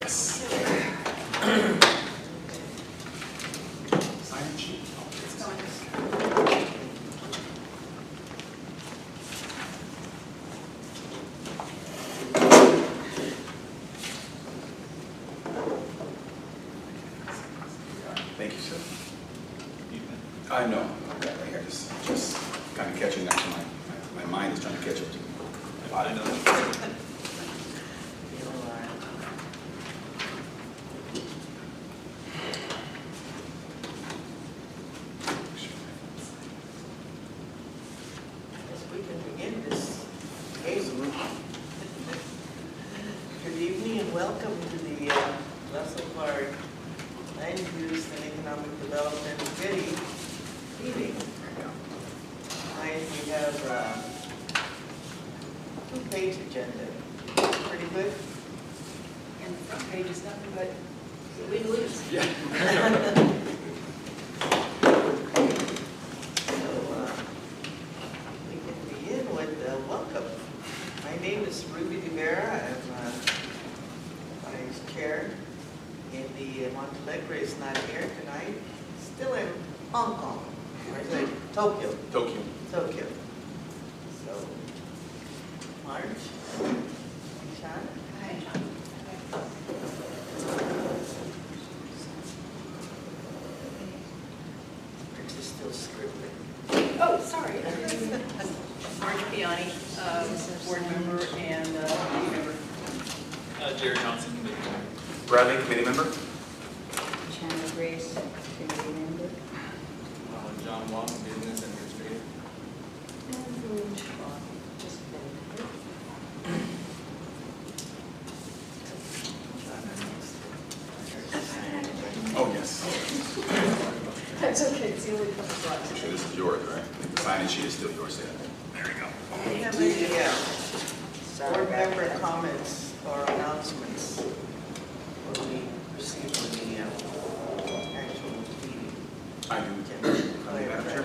Yes. Sign sheet. It's going. Thank you, sir. I know. I've got right here. Just kind of catching up to my mind is trying to catch up to my body. I know. We can begin this game. Good evening and welcome to the Russell Park Land Use and Economic Development Committee meeting. Tonight we have a two-page agenda. Pretty good. And the front page is nothing but legalese. Yeah. We can begin with welcome. My name is Ruby Rivera. I'm vice chair. Andy Montalegre is not here tonight. Still in Hong Kong. Or is it Tokyo? Tokyo. Tokyo. So, Marge, Sean. Hi. Marge is still scribbling. Oh, sorry. Marge Piani, board member and committee member. Jerry Johnson, committee member. Bradley, committee member. Shannon Grace, committee member. John Wong, business administrator. Oh, yes. That's okay, it's the only couple slots. I'm sure this is yours, right? The sign sheet is still yours, Sam. There you go. Do you have any board member comments or announcements when we proceed with the actual meeting? I do. Madam Chair.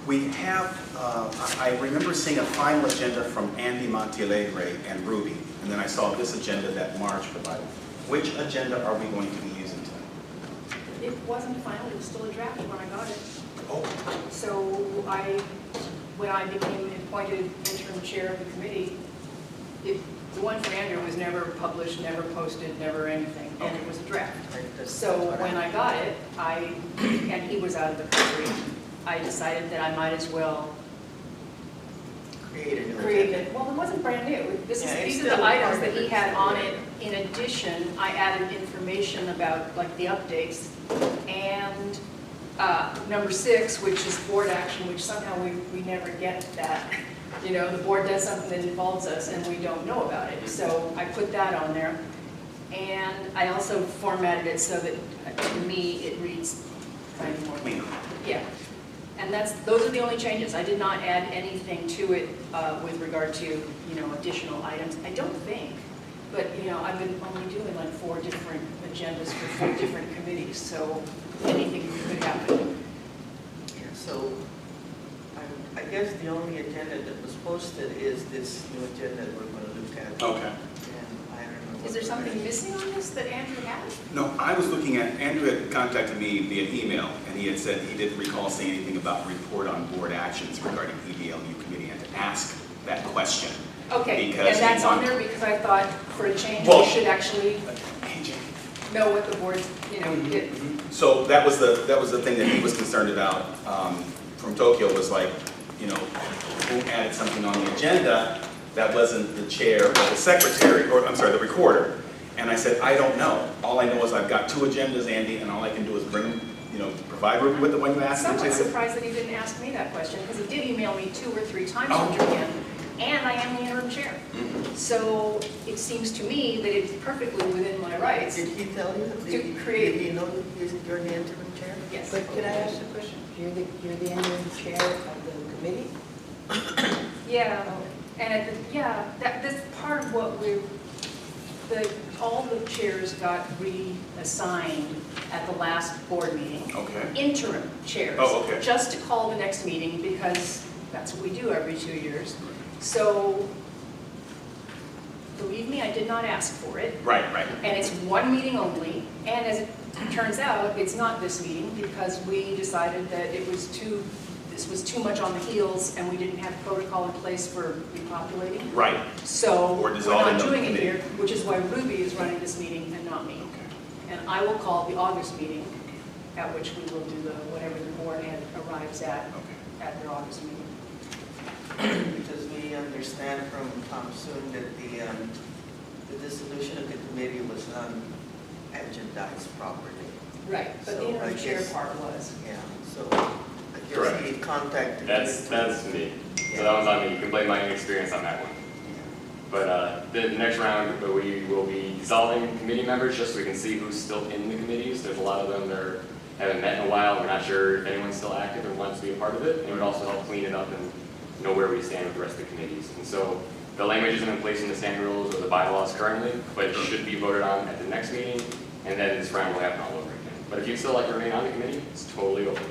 We have, I remember seeing a final agenda from Andy Montalegre and Ruby, and then I saw this agenda that Marge provided. Which agenda are we going to be using tonight? It wasn't final, it was still a draft when I got it. Oh, So when I became appointed interim chair of the committee, the one for Andrew was never published, never posted, never anything, and it was a draft. So when I got it, and he was out of the country, I decided that I might as well Create a new create agenda. it. Well, it wasn't brand new. Yeah, it's These are still the part items of that he it. had on it. In addition, I added information about like the updates and number 6, which is board action, which somehow we never get that. You know, the board does something that involves us and we don't know about it. So I put that on there. And I also formatted it so that to me it reads kind of more. me. Yeah. And those are the only changes. I did not add anything to it with regard to, additional items. I don't think, but, I've been only doing like 4 different agendas for 4 different committees, so anything could happen. Yeah, so I guess the only agenda that was posted is this new agenda we're going to look at. Okay. And I don't know. Is there something missing on this that Andrew has? No, I was looking at, Andrew had contacted me via email, and he had said he didn't recall saying anything about report on board actions regarding EDLU committee, and to ask that question. Okay, Because and he that's on wanted- there because I thought for a change, Well- we should actually Hey, Jay. know what the board, did. So that was the thing that he was concerned about from Tokyo, was like, who added something on the agenda that wasn't the chair or the secretary, or I'm sorry, the recorder. And I said, I don't know. All I know is I've got 2 agendas, Andy, and all I can do is bring them, provide Ruby with the one you asked him Somewhat to. surprised that he didn't ask me that question, because he did email me 2 or 3 times Oh. from Japan, and I am the interim chair. Mhm. So it seems to me that it's perfectly within my rights. Did he tell you? To create- Did he know that you're the interim chair? Yes. But could I ask a question? You're the interim chair of the committee? Yeah, and that's part of what all the chairs got reassigned at the last board meeting. Okay. Interim chairs. Oh, okay. Just to call the next meeting, because that's what we do every 2 years. So, believe me, I did not ask for it. Right. And it's one meeting only, and as it turns out, it's not this meeting because we decided that this was too much on the heels and we didn't have protocol in place for repopulating. Right. So Or we're dissolving not the doing it committee. here, which is why Ruby is running this meeting and not me. Okay. And I will call the August meeting, at which we will do whatever the board arrives at their August meeting. Because we understand from Tom Soon that the dissolution of the committee was unagendized properly. Right, but the So I interim chair guess- part was. Yeah, so I guess Correct. he contacted. That's me. Yeah. So that one's on me. You can blame my inexperience on that one. Yeah. But the next round, we will be dissolving committee members just so we can see who's still in the committees. There's a lot of them that haven't met in a while. We're not sure if anyone's still active and wants to be a part of it. And it would also help clean it up and know where we stand with the rest of the committees. And so the language isn't in place in the standing rules or the bylaws currently, but it should be voted on at the next meeting. And then this round will happen all over again. But if you'd still like to remain on the committee, it's totally open.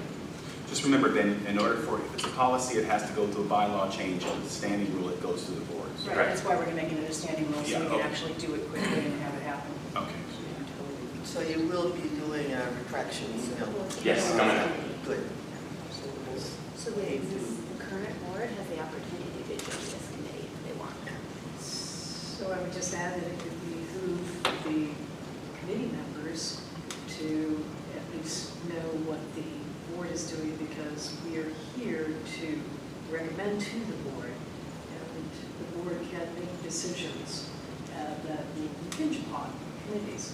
Just remember, Ben, in order for, if it's a policy, it has to go to a bylaw change. If it's a standing rule, it goes to the boards. Right, that's why we're making it a standing rule, so Yeah, we can okay. actually do it quickly and have it happen. Okay. So you will be doing a retraction email? Yes, coming up. Good. So we'll So wait, the current board has the opportunity to join this committee if they want. So I would just add that it would behoove the committee members to at least know what the board is doing, because we are here to recommend to the board, and the board can make decisions that will impinge upon committees.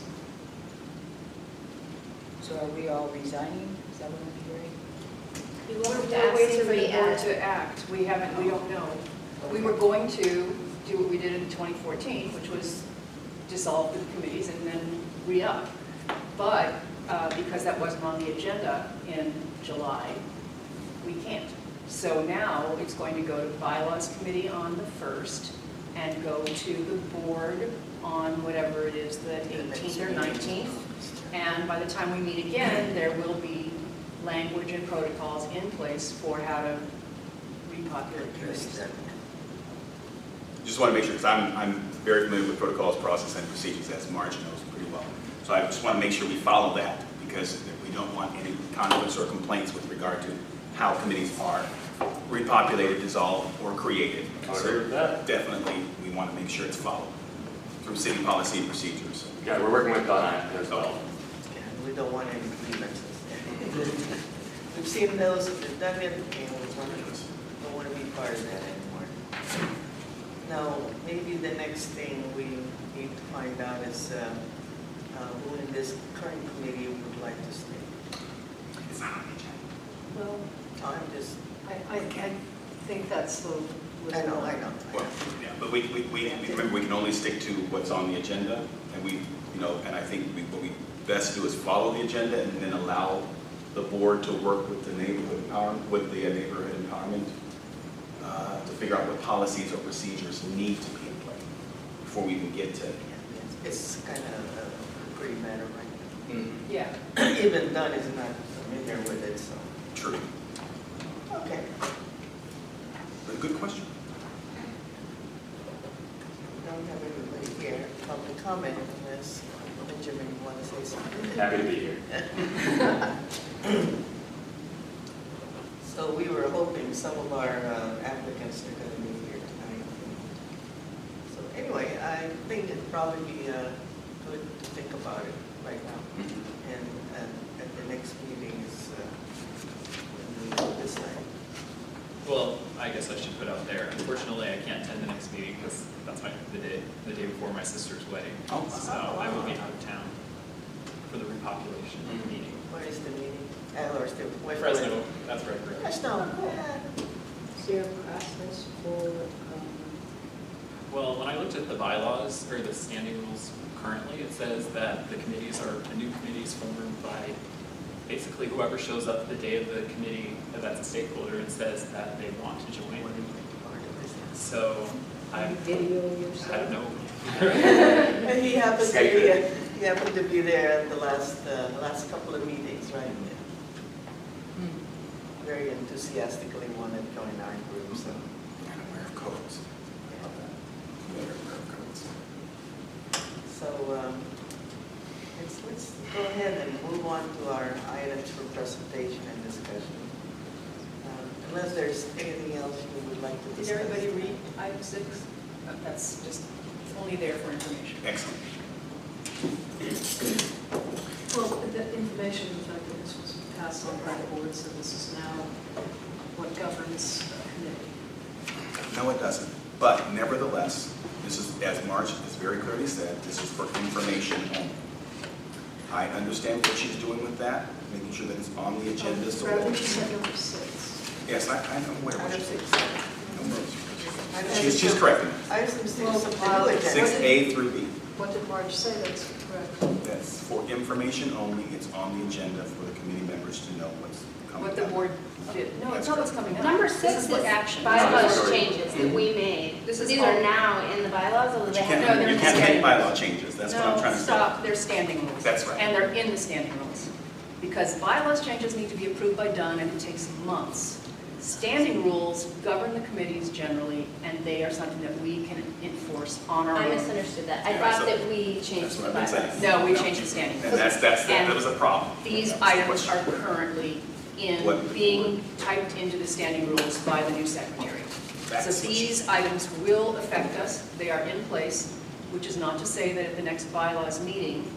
So are we all resigning? Is that what I'm hearing? We're We're waiting for the asking board for the to act. We don't know. We were going to do what we did in 2014, which was dissolve the committees and then re-up. But because that wasn't on the agenda in July, we can't. So now it's going to go to the bylaws committee on the 1st and go to the board on whatever it is, the 18th or 19th. And by the time we meet again, there will be language and protocols in place for how to repopulate committees. Just want to make sure, because I'm very familiar with protocols, process, and procedures, as Marge knows pretty well. So I just want to make sure we follow that, because we don't want any conflicts or complaints with regard to how committees are repopulated, dissolved, or created. I agree with that. Definitely, we want to make sure it's followed through city policy and procedures. Yeah, we're working with Don on it as well. We don't want any grievances. We've seen those, we've done it, and we don't want to be part of that anymore. Now, maybe the next thing we need to find out is who in this current committee would like to stay. It's not on the agenda. Well, I'm just, I think that's the. I know. Well, yeah, but we remember, we can only stick to what's on the agenda, and and I think what we best do is follow the agenda and then allow the board to work with the neighborhood empowerment, to figure out what policies or procedures need to be in place before we even get to. it's kind of a pretty matter right Mm-hmm. Yeah. now. Even Dunn is not familiar with it, so. True. Okay. But a good question. We don't have anybody here, public comment, unless Benjamin, you want to say something? Happy to be here. So we were hoping some of our applicants are going to be here tonight. So anyway, I think it'd probably be good to think about it right now. And at the next meeting is when we decide. Well, I guess I should put out there, unfortunately, I can't attend the next meeting because that's the day before my sister's wedding. Oh. So I will be out of town for the repopulation meeting. Where is the meeting? Or still? Fresno, that's right. Fresno. Yeah. Is there a process for, Well, when I looked at the bylaws, or the standing rules currently, it says that the committees are, a new committee is formed by basically whoever shows up the day of the committee that's a stakeholder and says that they want to join. So I video yourself? don't know. And he happened to be there at the last couple of meetings, right? Very enthusiastically wanted to join our group, so. And aware of codes. Aware of codes. let's go ahead and move on to our items for presentation and discussion. Unless there's anything else you would like to Did discuss. everybody read item 6? That's just only there for information. Excellent. Well, the information, the fact that this was passed on by the board, so this is now what governs the committee. No, it doesn't. But nevertheless, this is, as Marge has very clearly said, this is for information only. I understand what she's doing with that, making sure that it's on the agenda. So Rather, that you said number 6. yes, I know where Item she's. 6. She's correcting it. Item 6 Well, is a new agenda. 6A through B. What did Marge say? That's correct. That's for information only. It's on the agenda for the committee members to know what's coming. What the up. board did. No, it's not what's coming up. Number This 6 is what action. bylaws Sorry. changes that we made. This is These all- are now in the bylaws, although But they you haven't. No, can't, they're you in the can't make standing bylaw rules. changes. That's what I'm trying to say. Stop, they're standing rules. That's right. And they're in the standing rules. Because bylaws changes need to be approved by Dunn, and it takes months. Standing rules govern the committees generally, and they are something that we can enforce on our I own. misunderstood that. I Yeah, thought so that we That's changed the what I've been bylaws. saying. No, we changed the standing And rules. that was a problem. These That was the items are question. currently What- being typed into the standing rules by the new secretary. That's So what she these said. items will affect us, they are in place, which is not to say that at the next bylaws meeting,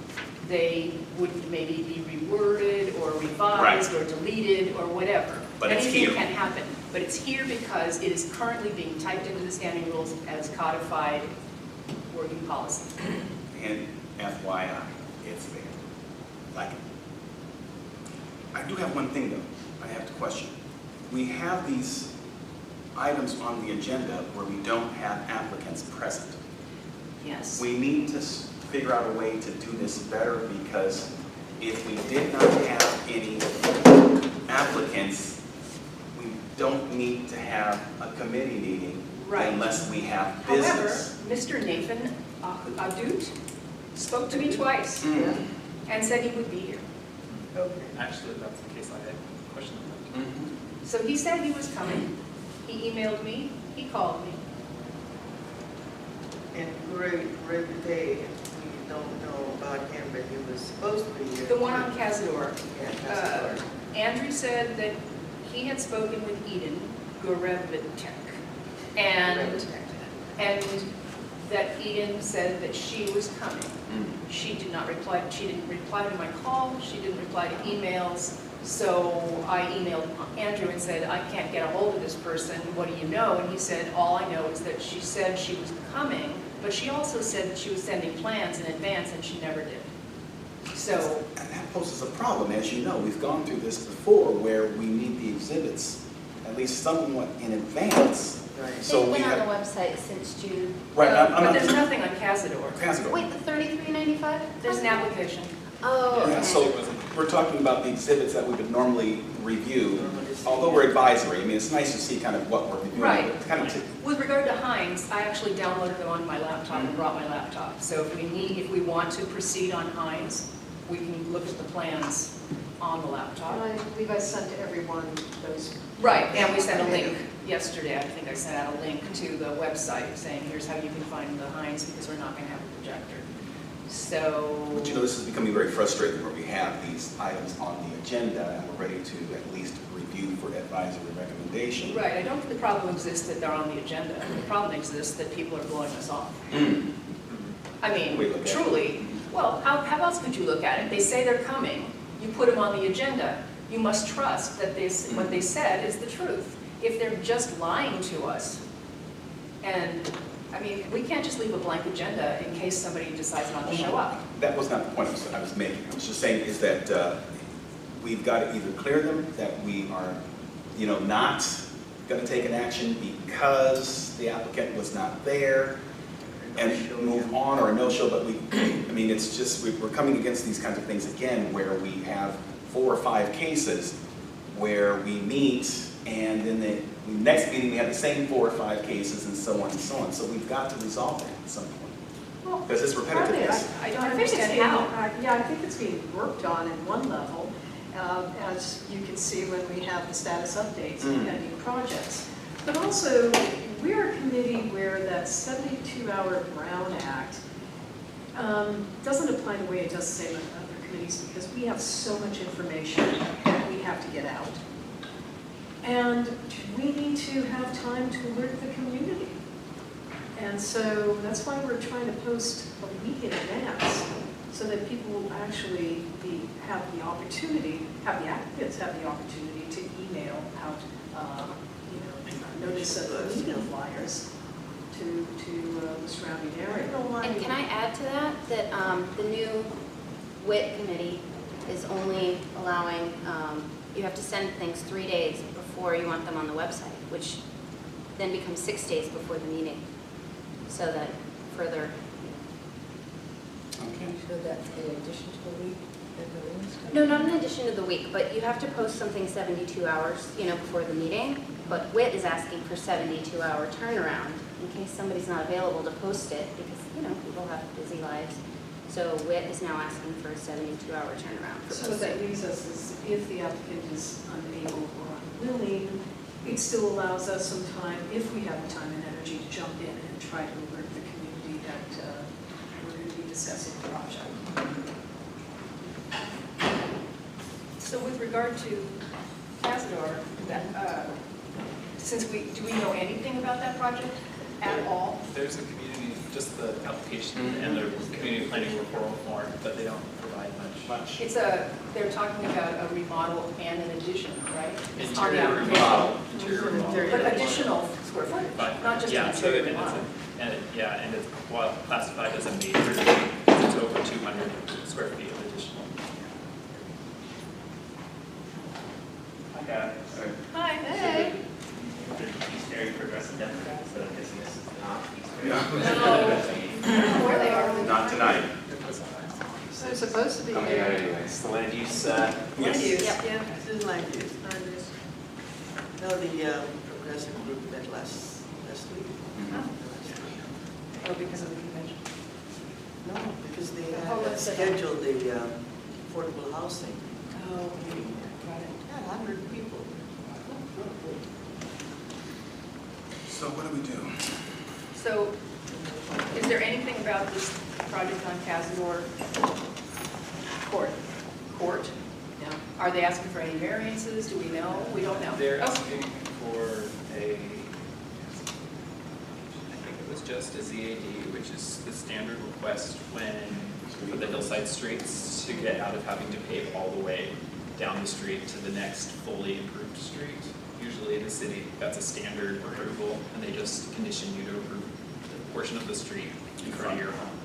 they would maybe be reworded or revised or deleted or whatever. But it's Anything here. can happen, but it's here because it is currently being typed into the standing rules as codified working policy. And FYI, it's there. Like it. I do have one thing though, I have to question. We have these items on the agenda where we don't have applicants present. Yes. We need to figure out a way to do this better because if we did not have any applicants, we don't need to have a committee meeting Right. unless we have However, business. Mr. Nathan Adut spoke to me twice Mm. and said he would be here. Okay. Actually, that's the case I had a question on. Mhm. So he said he was coming. He emailed me, he called me. And Ray Day, we don't know about him, but he was supposed to be here. The one on Cazador. Yeah, that's Andrew said that he had spoken with Eden Gorevitek, and that Eden said that she was coming. Mm. She did not reply, she didn't reply to my call, she didn't reply to emails, so I emailed Andrew and said, I can't get a hold of this person, what do you know? And he said, all I know is that she said she was coming, but she also said that she was sending plans in advance and she never did. So, And that poses a problem, as you know. We've gone through this before where we need the exhibits at least somewhat in advance. Right. So They've we been on have, the website since June. right, I'm but not. there's nothing on Cazador. Cazador. Wait, the $33.95? There's an application. Oh, Yeah, okay. so we're talking about the exhibits that we would normally review, although we're advisory. I mean, it's nice to see kind of what we're reviewing. Right. It's kind of With regard to Heinz, I actually downloaded them on my laptop and brought my laptop. So if we want to proceed on Heinz, we can look at the plans on the laptop. And I believe I sent to everyone those. Right, and we sent a link yesterday. I think I sent out a link to the website saying, here's how you can find the Heinz because we're not going to have a projector. So, But you know, this is becoming very frustrating where we have these items on the agenda and we're ready to at least review for advisory recommendation. right, I don't think the problem exists that they're on the agenda. The problem exists that people are blowing us off. Mm. I mean, We look at it. truly, well, how else could you look at it? They say they're coming, you put them on the agenda. You must trust that what they said is the truth. If they're just lying to us, and, I mean, we can't just leave a blank agenda in case somebody decides not to show up. That was not the point I was making. I was just saying is that we've got to either clear them that we are, you know, not going to take an action because the applicant was not there, and move on, or a no-show, but I mean, it's just, we're coming against these kinds of things again where we have 4 or 5 cases where we meet and then the next meeting we have the same 4 or 5 cases and so on and so on. So we've got to resolve that at some point. Well, Because it's repetitiveness. I don't I think it's understand being, how. yeah, I think it's being worked on at one level, as you can see when we have the status updates and pending projects. But also, we're a committee where that 72-hour Brown Act doesn't apply the way it does, say, in other committees because we have so much information that we have to get out. And we need to have time to alert the community. And so that's why we're trying to post a week in advance so that people will actually have the opportunity, have the applicants have the opportunity to email out, notice of the meeting flyers to the surrounding area. And can I add to that, the new WIT committee is only allowing, you have to send things 3 days before you want them on the website, which then becomes 6 days before the meeting, so that further. Okay. So that's in addition to the week that the rooms come? No, not in addition to the week, but you have to post something 72 hours, before the meeting. But WIT is asking for 72-hour turnaround in case somebody's not available to post it because, people have busy lives. So WIT is now asking for a 72-hour turnaround for So what that posting. leaves us is if the applicant is unable or unwilling, it still allows us some time, if we have the time and energy, to jump in and try to alert the community that we're going to be discussing the project. So with regard to Cazador, do we know anything about that project at all? There's a community, just the application and the community planning referral form, but they don't provide much. They're talking about a remodel and an addition, right? It's on the Interior application. remodel. Interior remodel. But additional square footage, But, not just an yeah, so interior and remodel. and it's classified as a major, because it's over 200 square feet of additional. Okay. Hi, hey. The East Area Progressive Democrats, so I'm guessing this is not East Area. Yeah. No. I don't know where they are. Not tonight. They're supposed to be Coming out anyways. The land use, Land Yes. use, Yep. yeah. This is land use. No, the progressive group met last week. Oh, because of the convention. No, because they Oh, had that's it. scheduled the affordable housing Oh, meeting. got it. Yeah, 100 people. So what do we do? So, is there anything about this project on Cazador Court? No. Are they asking for any variances? Do we know? We don't know. They're Oh. asking for I think it was just a ZAD, which is the standard request for the hillside streets to get out of having to pave all the way down the street to the next fully improved street. Usually in the city, that's a standard approval, and they just condition you to approve the portion of the street in front of your home.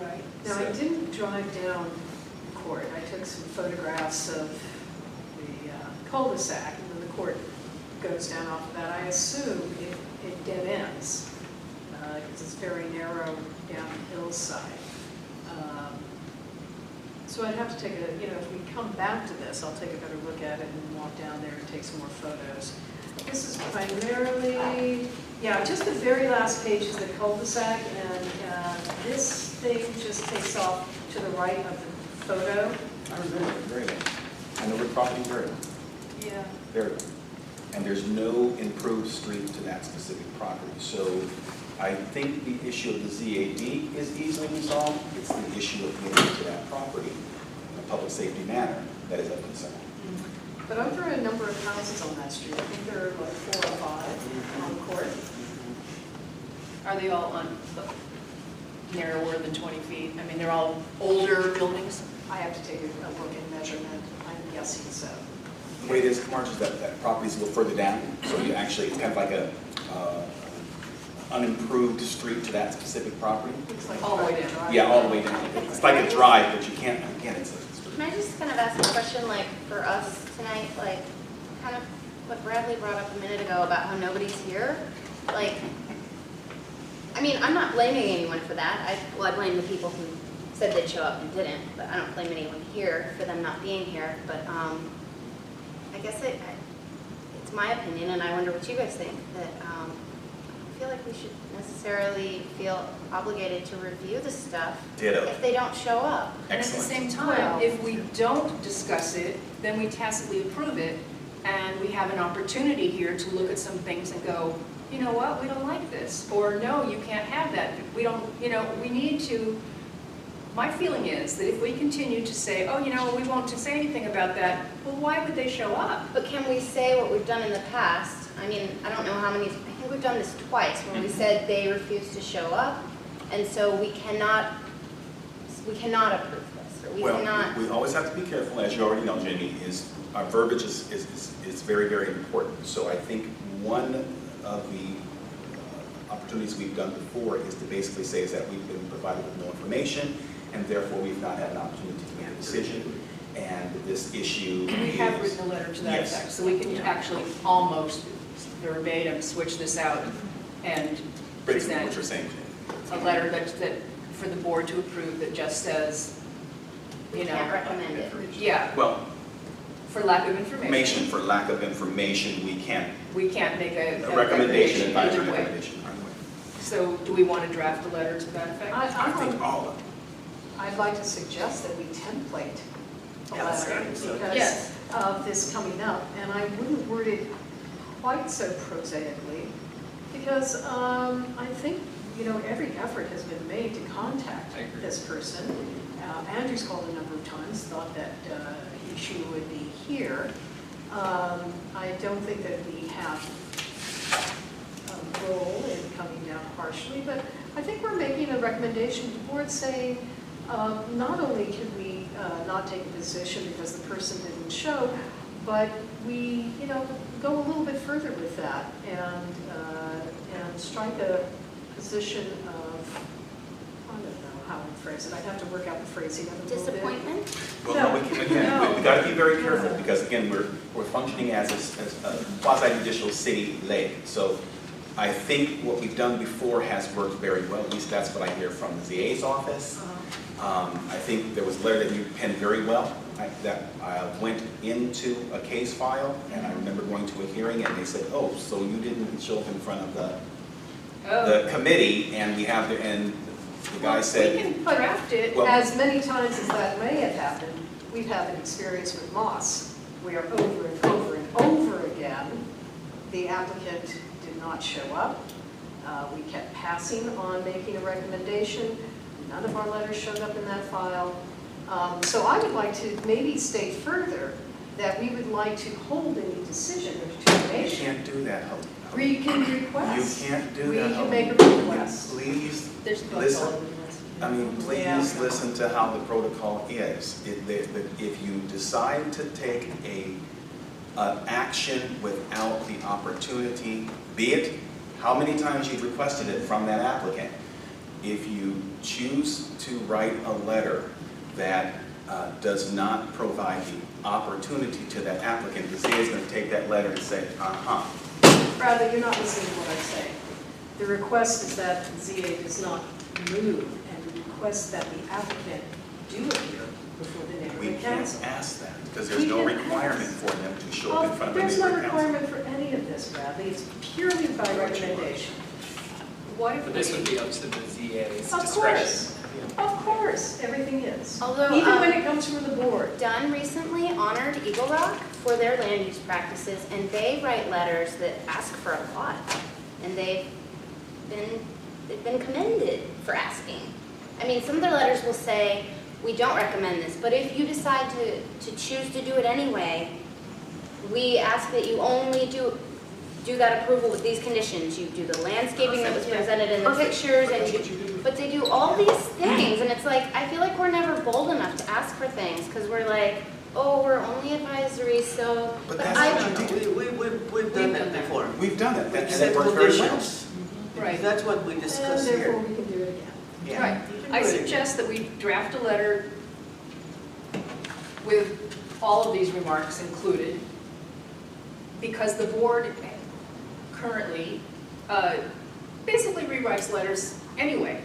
Right. Now, I So- didn't drive down Court. I took some photographs of the cul-de-sac, and then the court goes down off of that. I assume it dead ends, because it's very narrow down the hillside. So I'd have to take if we come back to this, I'll take a better look at it and walk down there and take some more photos. This is primarily, just the very last page is the cul-de-sac, and this thing just takes off to the right of the photo. I remember it very well. I know the property very well, Yeah. very well. And there's no improved street to that specific property. So I think the issue of the ZAD is easily resolved. It's the issue of getting to that property in a public safety manner that is of concern. But aren't there a number of houses on that street? I think there are like 4 or 5 on Court. Are they all on narrower than 20 feet? I mean, they're all older buildings? I have to take a look and measurement. I'm guessing so. The way it is, Marge, is that property's a little further down. So you actually, it's kind of like a unimproved street to that specific property. Looks like All the way private down. drive. Yeah, all the way down. It's like a drive, but you can't, again, it's a. Can I just kind of ask a question, like, for us tonight, like, kind of what Bradley brought up a minute ago about how nobody's here? Like, I mean, I'm not blaming anyone for that. I blame the people who said they'd show up and didn't, but I don't blame anyone here for them not being here. But I guess it's my opinion, and I wonder what you guys think, that I don't feel like we should necessarily feel obligated to review the stuff Ditto. if they don't show up. And at the Excellent. same time, Well- if we don't discuss it, then we tacitly approve it, and we have an opportunity here to look at some things and go, you know what, we don't like this, or no, you can't have that. We don't, we need to my feeling is that if we continue to say, oh, you know, we won't say anything about that, well, why would they show up? But can we say what we've done in the past? I mean, I don't know how many, I think we've done this twice, when we said they refused to show up, and so we cannot approve this, or we cannot. Well, we always have to be careful, as you already know, Jamie, is our verbiage is very, very important. So I think one of the opportunities we've done before is to basically say is that we've been provided with no information, and therefore we've not had an opportunity to make a decision. And this issue We have written a letter to that Yes. effect, so we can actually almost verbatim switch this out and Basically what present you're saying. a letter that for the board to approve that just says, you Can't know, recommend it. yeah, Well, for lack of information. for lack of information, we can't, We can't make a recommendation, advisory either way. recommendation. So do we want to draft a letter to that effect? I think all of it. I'd like to suggest that we template a Yeah, that's letter good. So- because Yes. of this coming up. And I wouldn't word it quite so prosaically because I think, you know, every effort has been made to contact I agree. this person. Andrew's called a number of times, thought that she would be here. I don't think that we have a role in coming down harshly, but I think we're making a recommendation to the board saying, not only can we not take a position because the person didn't show, but we, you know, go a little bit further with that and strike a position of, I don't know how to phrase it. I'd have to work out the phrasing of it a little bit. Disappointment? Well, no, we can, again, No. we gotta be very careful, No. because again, we're functioning as a quasi-judicial city lake. So I think what we've done before has worked very well, at least that's what I hear from the ZA's office. I think there was a letter that you penned very well, that I went into a case file, and I remember going to a hearing, and they said, oh, so you didn't show up in front of the committee, and we have, and the guy said, We can draft it. Well- As many times as that may have happened, we've had an experience with Moss, where over and over and over again, the applicant did not show up. We kept passing on making a recommendation. None of our letters showed up in that file. So I would like to maybe state further that we would like to hold any decision or you determination. can't do that, Hope. We can request. You can't do We that, can Hope. make a request. Please, There's listen. I mean, Yeah. please listen to how the protocol is. If you decide to take an action without the opportunity, be it how many times you've requested it from that applicant, if you choose to write a letter that does not provide the opportunity to that applicant, the ZA is going to take that letter and say, Bradley, you're not listening to what I'm saying. The request is that the ZA does not move, and the request that the applicant do appear before the we neighborhood can't council. ask that because there's We no can requirement ask. for them to show up in front of the There's no neighborhood council. requirement for any of this, Bradley. It's purely by recommendation. What if But this would we, be up to the ZA's Of discretion. course, of course, everything is. Although, Even when it comes from the board. Dunn recently honored Eagle Rock for their land use practices, and they write letters that ask for a lot. And they've been commended for asking. I mean, some of their letters will say, we don't recommend this, but if you decide to choose to do it anyway, we ask that you only do that approval with these conditions. You do the landscaping that was presented in the pictures, and but they do all these things, and it's like, I feel like we're never bold enough to ask for things, because we're like, oh, we're only advisory, so, But but that's I, what you We've done that before. We've done it, We and set it worked very well. conditions. Right. That's what we And discussed therefore, here. we can do it again. Yeah. right, You can I do it again. suggest that we draft a letter with all of these remarks included, because the board currently basically rewrites letters anyway.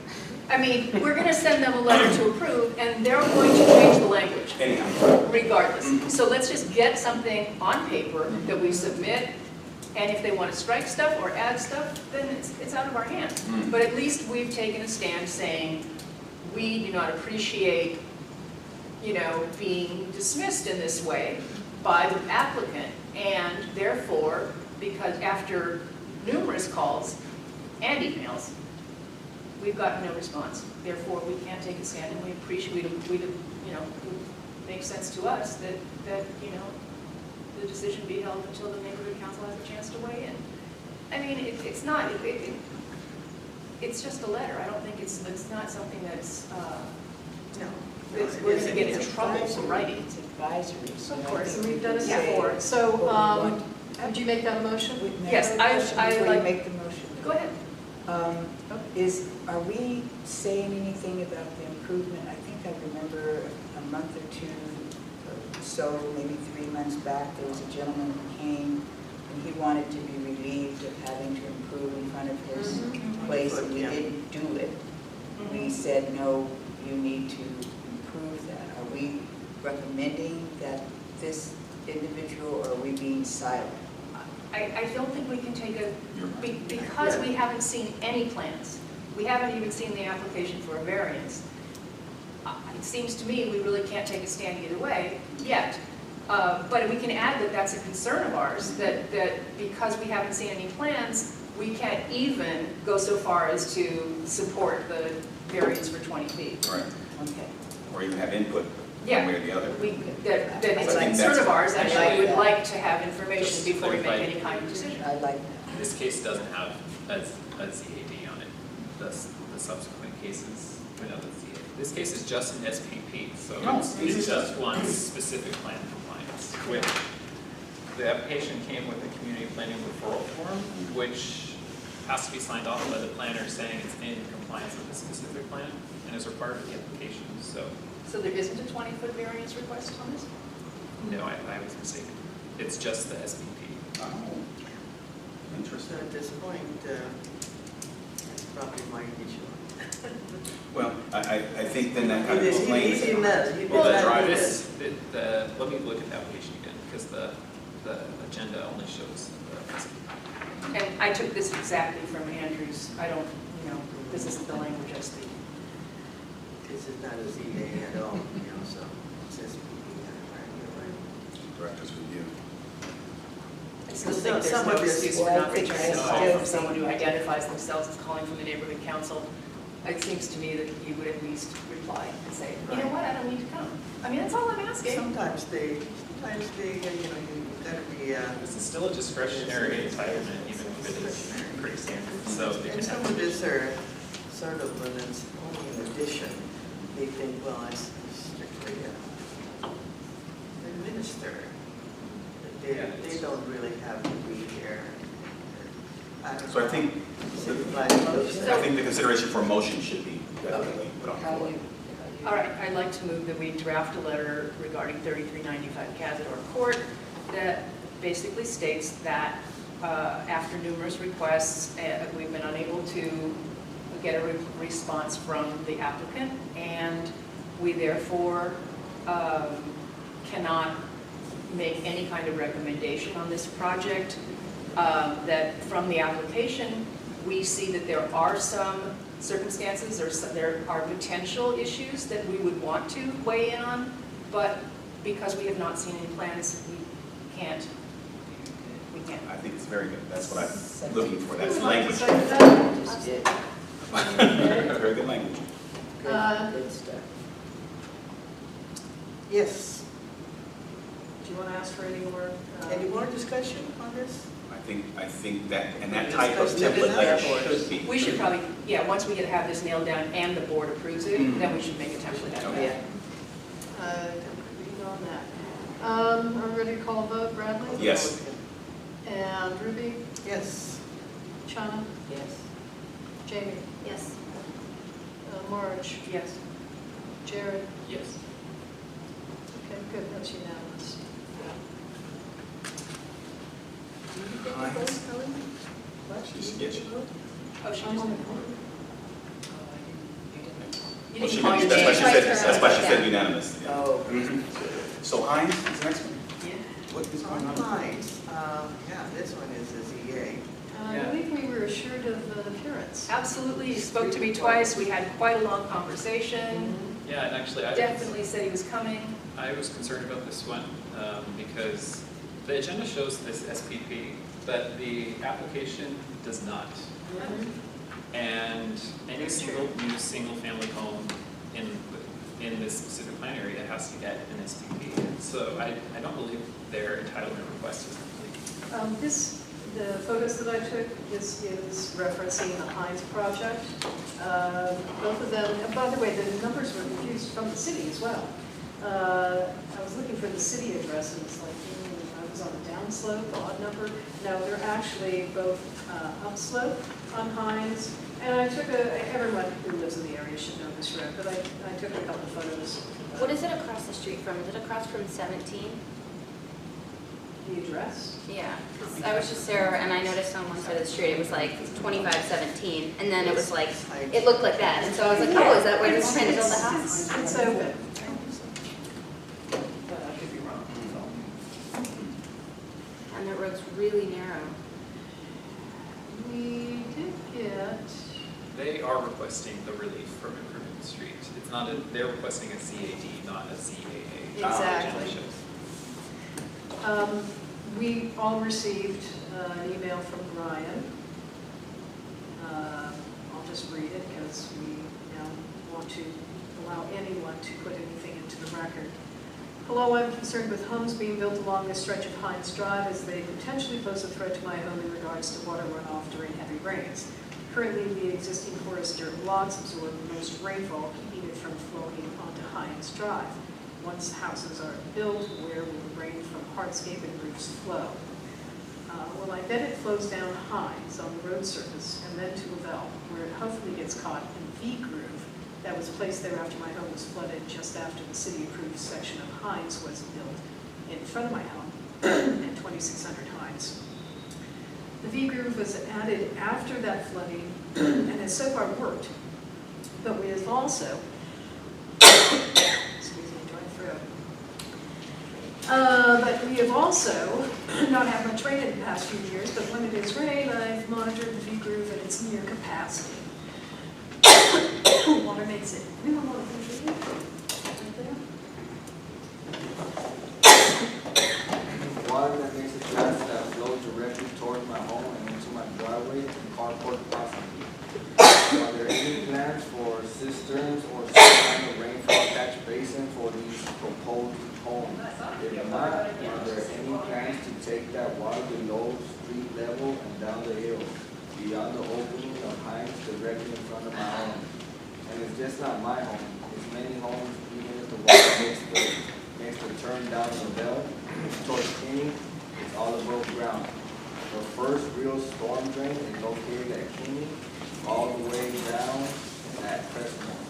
I mean, we're going to send them a letter to approve, and they're going to change the language Anyhow, regardless. So let's just get something on paper that we submit, and if they want to strike stuff or add stuff, then it's out of our hands. Mm. But at least we've taken a stand saying, we do not appreciate, you know, being dismissed in this way by the applicant, and therefore, because after numerous calls and emails, we've gotten no response. Therefore, we can't take a stand, and we appreciate, you know, it makes sense to us that, you know, the decision be held until the neighborhood council has a chance to weigh in. I mean, it's not, it's just a letter. I don't think it's not something that's, No. we're gonna get in trouble for writing. It's advisory. so Of I course, think and we've we done it can say before. So, what we want. would you make that a motion? Wait, may Yes, have a question I before like- you make the motion. Go ahead. Are we saying anything about the improvement? I think I remember a month or two or so, maybe 3 months back, there was a gentleman who came and he wanted to be relieved of having to improve in front of his Mhm. place, and we Yeah. didn't do it. We Mhm. said, no, you need to improve that. Are we recommending that this individual, or are we being silent? I don't think we can take a, You're right. because we haven't seen any plans. We haven't even seen the application for a variance. It seems to me we really can't take a stand either way yet. But we can add that that's a concern of ours, that because we haven't seen any plans, we can't even go so far as to support the variance for 20 feet. Right, Okay. or even have input Yeah. one way or the other. That it's I a think concern that's- of ours, I and like we would that. like to have information Just before we make clarify. any kind of decision. I like that. This case doesn't have a ZAD on it, the subsequent cases, we know that's ZAD. This case is just an SPP, so No, it this is just wants specific plan compliance, which the application came with a community planning referral form, which has to be signed off by the planner saying it's in compliance with the specific plan and is required of the application, so, So there isn't a 20-foot variance request on this? no, I was mistaken. It's just the SPP. Oh, So interesting. at this point, that's probably my issue. Well, I think then that kind of It is explains. easy enough. He Well, did the not drive do is- this. Let me look at the application again, because the agenda only shows the SPP. And I took this exactly from Andrew's. I don't, you know, this isn't the language I speak. This is not a ZA at all, you know, so it says PP, right? Director's review. I still Some- think there's some no of this- excuse for well, I not think returning a I call still from someone who think- identifies themselves as calling from the neighborhood council. It seems to me that you would at least reply and say, you know what, I don't need to come. I mean, that's all I'm asking. Sometimes they, you know, you gotta be, This is still a discretionary entitlement, even if it is pretty standard, so they and can some have. of this are sort of when it's only an addition, they think, well, it's strictly administer. Yeah, They don't really have to be here. I don't So I know. think, Simplify those. I think the consideration for a motion should be definitely put on the How floor. you- All right, I'd like to move that we draft a letter regarding 3395 Cazador Court that basically states that after numerous requests, we've been unable to get a response from the applicant, and we therefore cannot make any kind of recommendation on this project. That from the application, we see that there are some circumstances, or there are potential issues that we would want to weigh in on, but because we have not seen any plans, we can't. I think it's very good. That's what I'm looking for. That's Would you like to language. second that? Just did. Very good language. Good stuff. Yes, Do you want to ask for any more? any more discussion on this? I think that, and that type of Discuss template letter it. should be. We should probably, yeah, once we have this nailed down and the board approves it, Mhm. then we should make a template out of Okay. that. Agreed on that. Are we ready to call a vote, Bradley? Yes. And Ruby, Yes. Chana, Yes. Jamie, Yes. Marge, Yes. Jared. Yes. Okay, good, that's unanimous. Hines? She should get you. Oh, she I'm just, on you Well, she didn't call did- your That's why name. she said, that's why she said unanimous. Yeah. Oh, Mhm. So Hines is the next one? Yeah. What is On going on? lines, yeah, this one is a ZA. I believe we were assured of appearance. Absolutely, he spoke to me twice, we had quite a long conversation, Yeah, and actually, definitely said he was coming. I was concerned about this one because the agenda shows this SPP, but the application does not. And any new single-family home in this specific plan area has to get an SPP. So I don't believe their entitlement request is complete. The photos that I took, this is referencing the Heinz project. Both of them, and by the way, the numbers were confused from the city as well. I was looking for the city address and it's like, I was on a downslope, odd number. No, they're actually both upslope on Heinz. And I took everyone who lives in the area should know this road, but I took a couple photos. What is it across the street from? Is it across from 17? The address? Yeah, 'cause I was just there and I noticed on one side of the street, it was like 2517, and then it was like, it looked like that. And so I was like, oh, is that where they're trying to build the house? It's open. But I could be wrong. And the road's really narrow. We did get, They are requesting the relief from Improvement Street. It's not they're requesting a CAD, not a CAA. Exactly. We all received an email from Brian. I'll just read it because we now want to allow anyone to put anything into the record. Hello, I'm concerned with homes being built along this stretch of Heinz Drive as they potentially pose a threat to my home in regards to water runoff during heavy rains. Currently, the existing porous dirt blocks absorb most rainfall, keeping it from flowing onto Heinz Drive. Once houses are built, where will the rain from hardscape and roofs flow? Well, I bet it flows down Heinz on the road surface and then to Lavelle, where it hopefully gets caught in the V groove that was placed there after my home was flooded just after the city-approved section of Heinz was built in front of my home at 2600 Heinz. The V groove was added after that flooding and has so far worked, but we have also but we have also not had much rain in the past few years, but when it is rain, I've monitored the V groove at its near capacity. Water makes it. Anyone want to contribute? Water that makes a path that flows directly towards my home and into my driveway and carport possibly. Are there any plans for cisterns or some kind of rainfall catch basin for these proposed homes? If not, are there any plans to take that water below street level and down the hill, beyond the opening of Heinz directly in front of my home? And it's just not my home, it's many homes, even if the water makes the turn down the bell towards Kinney, it's all above ground. The first real storm drain is located at Kinney, all the way down at Crestmore.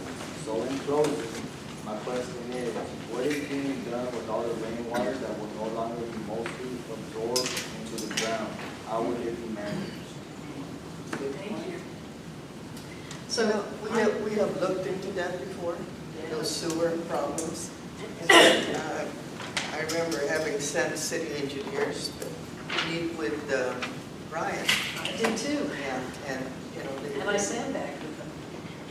So in closing, my question is, what is being done with all the rainwater that will no longer be mostly absorbed into the ground? How will it be managed? Thank you. So we have looked into that before, those sewer problems. I remember having sent city engineers to meet with Brian. I did too. Yeah, and you know. And I sandbagged with them.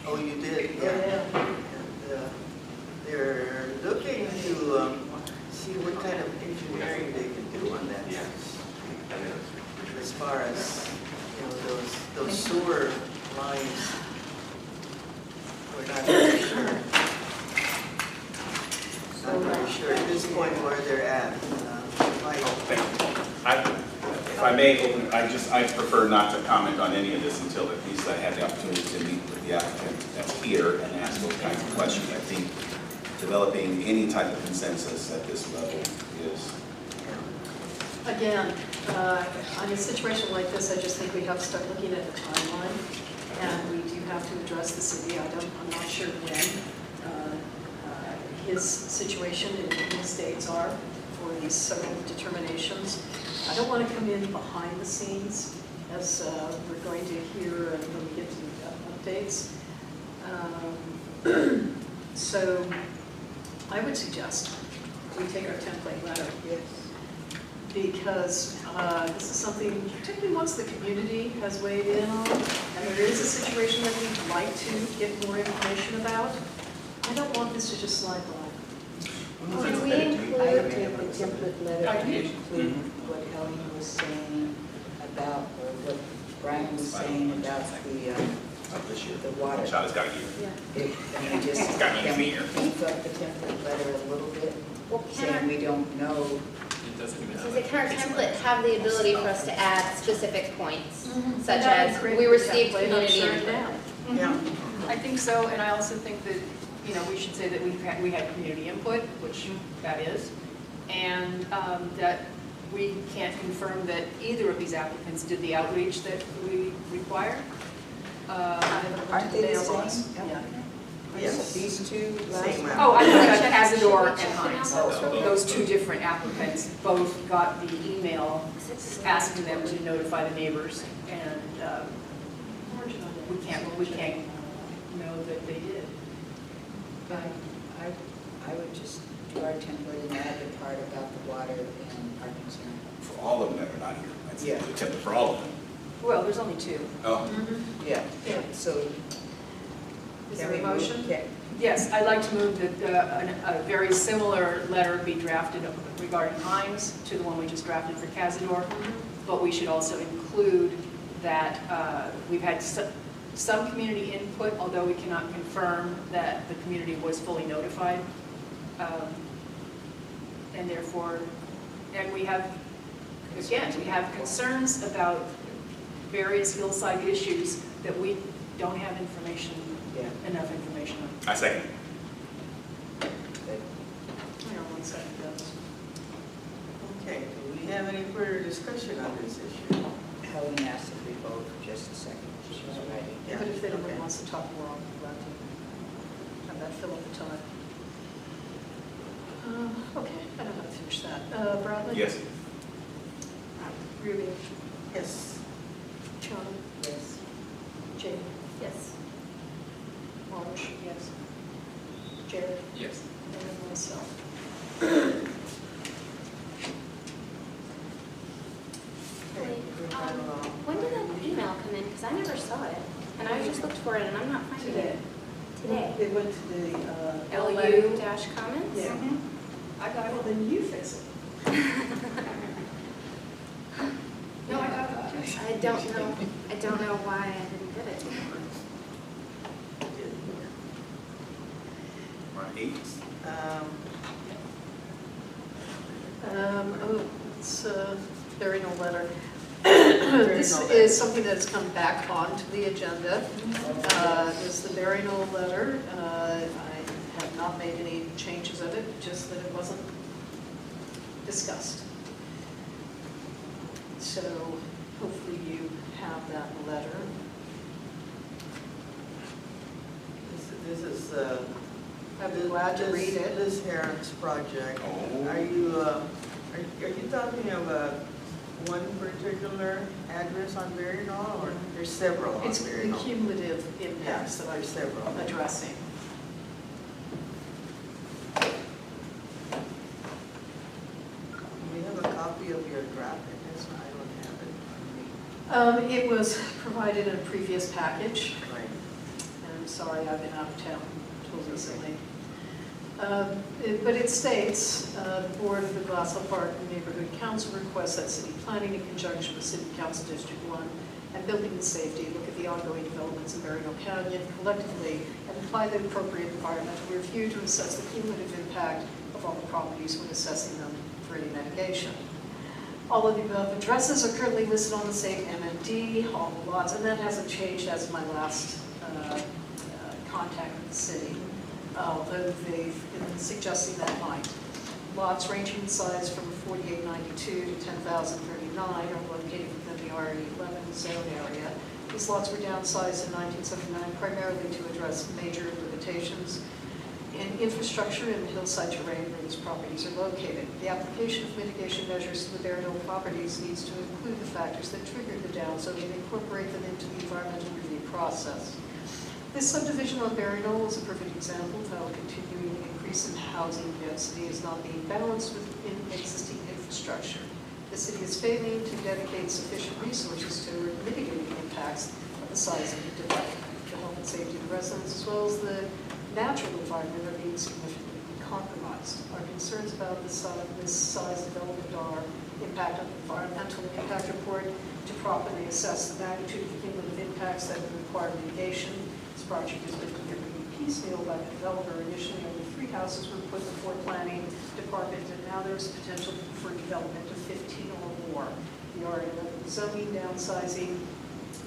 Oh, you did? Oh, yeah. And they're looking to see what kind of engineering they can do on that. Yeah. As far as, you know, those sewer lines, we're not very sure. Not very sure at this point where they're at. If I may, I prefer not to comment on any of this until at least I have the opportunity to meet with the applicant that's here and ask those kinds of questions. I think developing any type of consensus at this level is. Again, on a situation like this, I just think we have to start looking at the timeline, and we do have to address the city. I'm not sure when his situation and his dates are for these several determinations. I don't want to come in behind the scenes, as we're going to hear when we get to the updates. So I would suggest we take our template letter. Yes. Because this is something, particularly once the community has weighed in on, and there is a situation that we'd like to get more information about, I don't want this to just slide by. Can we include in the template letter, include what Helen was saying about, or what Brian was saying about the This year. The water. Shot has got you. Can we just, It's got me can we here. beef up the template letter a little bit? Well, Saying can we don't know, It doesn't even our, have. can our template have the ability for us to add specific points? Such That as, would create we the received template, I'm community sure input. now. Yeah. I think so, and I also think that, you know, we should say that we had community input, which that is, and that we can't confirm that either of these applicants did the outreach that we require. aren't they the same? Yeah. Yes. These two last Same ones? Oh, I thought Check- Cazador and check them Hines. out. Those two different applicants both got the email asking them to notify the neighbors, and we can't know that they did. I would just do our template and add the part about the water and our concern. For all of them that are not here. I'd say Yeah. the template for all of them. Well, there's only two. Oh, Yeah, so. Is can there a we move- motion? can- Yes, I'd like to move that a very similar letter be drafted regarding Hines to the one we just drafted for Cazador, but we should also include that we've had some community input, although we cannot confirm that the community was fully notified. And therefore, and we have, again, we have concerns about various hillside issues that we don't have information, Yeah. enough information on. I second. Hang on one second, guys. Okay, do we have any further discussion on this issue? Helen asked if we vote for just a second. She was writing. Yeah, But if anyone okay. wants to talk more, I'll be glad to have that fill up the time. Okay, I know how to finish that. Bradley? Yes. Ruby? Yes. Sean? Yes. Jane? Yes. Marge? Yes. Jared? Yes. And then myself. Okay, moving right along. When did that email come in? Because I never saw it. And I just looked for it and I'm not finding Today. it. Today. It went to the, LU. Dash comments? Yeah. I got Well, it. then you fix it. No, I got it. I don't know why I didn't get it. We're on 8. It's a burial letter. This is something that's come back onto the agenda. Is the burial letter. I have not made any changes of it, just that it wasn't discussed. So hopefully you have that letter. This is, I'd be glad to read it. Liz Heron's project. Oh. Are you talking about one particular address on Berry Knoll, or there's several on It's Berry the Knoll? cumulative impacts Yes, that there's I'm several. addressing. We have a copy of your draft, I guess, I don't have it It was provided in a previous package. on me. Right. And I'm sorry, I've been out of town until recently. But it states, the Board of the Glassell Park Neighborhood Council requests that city planning in conjunction with City Council District 1 and Building and Safety look at the ongoing developments in Berryville Canyon collectively and apply the appropriate environmental review to assess the cumulative impact of all the properties when assessing them for any mitigation. All of the above addresses are currently listed on the same MMD, all the lots, and that hasn't changed as of my last contact with the city, although they've been suggesting that might. Lots ranging in size from 4892 to 10,039 are located within the RE11 zone area. These lots were downsized in 1979 primarily to address major limitations in infrastructure and hillside terrain where these properties are located. The application of mitigation measures to the Berryville properties needs to include the factors that triggered the downsizing and incorporate them into the environmental review process. This subdivision on Berryville is a perfect example of how a continuing increase in housing density is not being balanced with existing infrastructure. The city is failing to dedicate sufficient resources to mitigating the impacts of the size of the development. The health and safety of the residents as well as the natural environment are being significantly compromised. Our concerns about this size development are impact on the environmental impact report to properly assess the magnitude of the cumulative impacts that would require mitigation. This project has been delivered piecemeal by the developer. Initially, only 3 houses were put before planning department, and now there's potential for development of 15 or more. The R11 zoning downsizing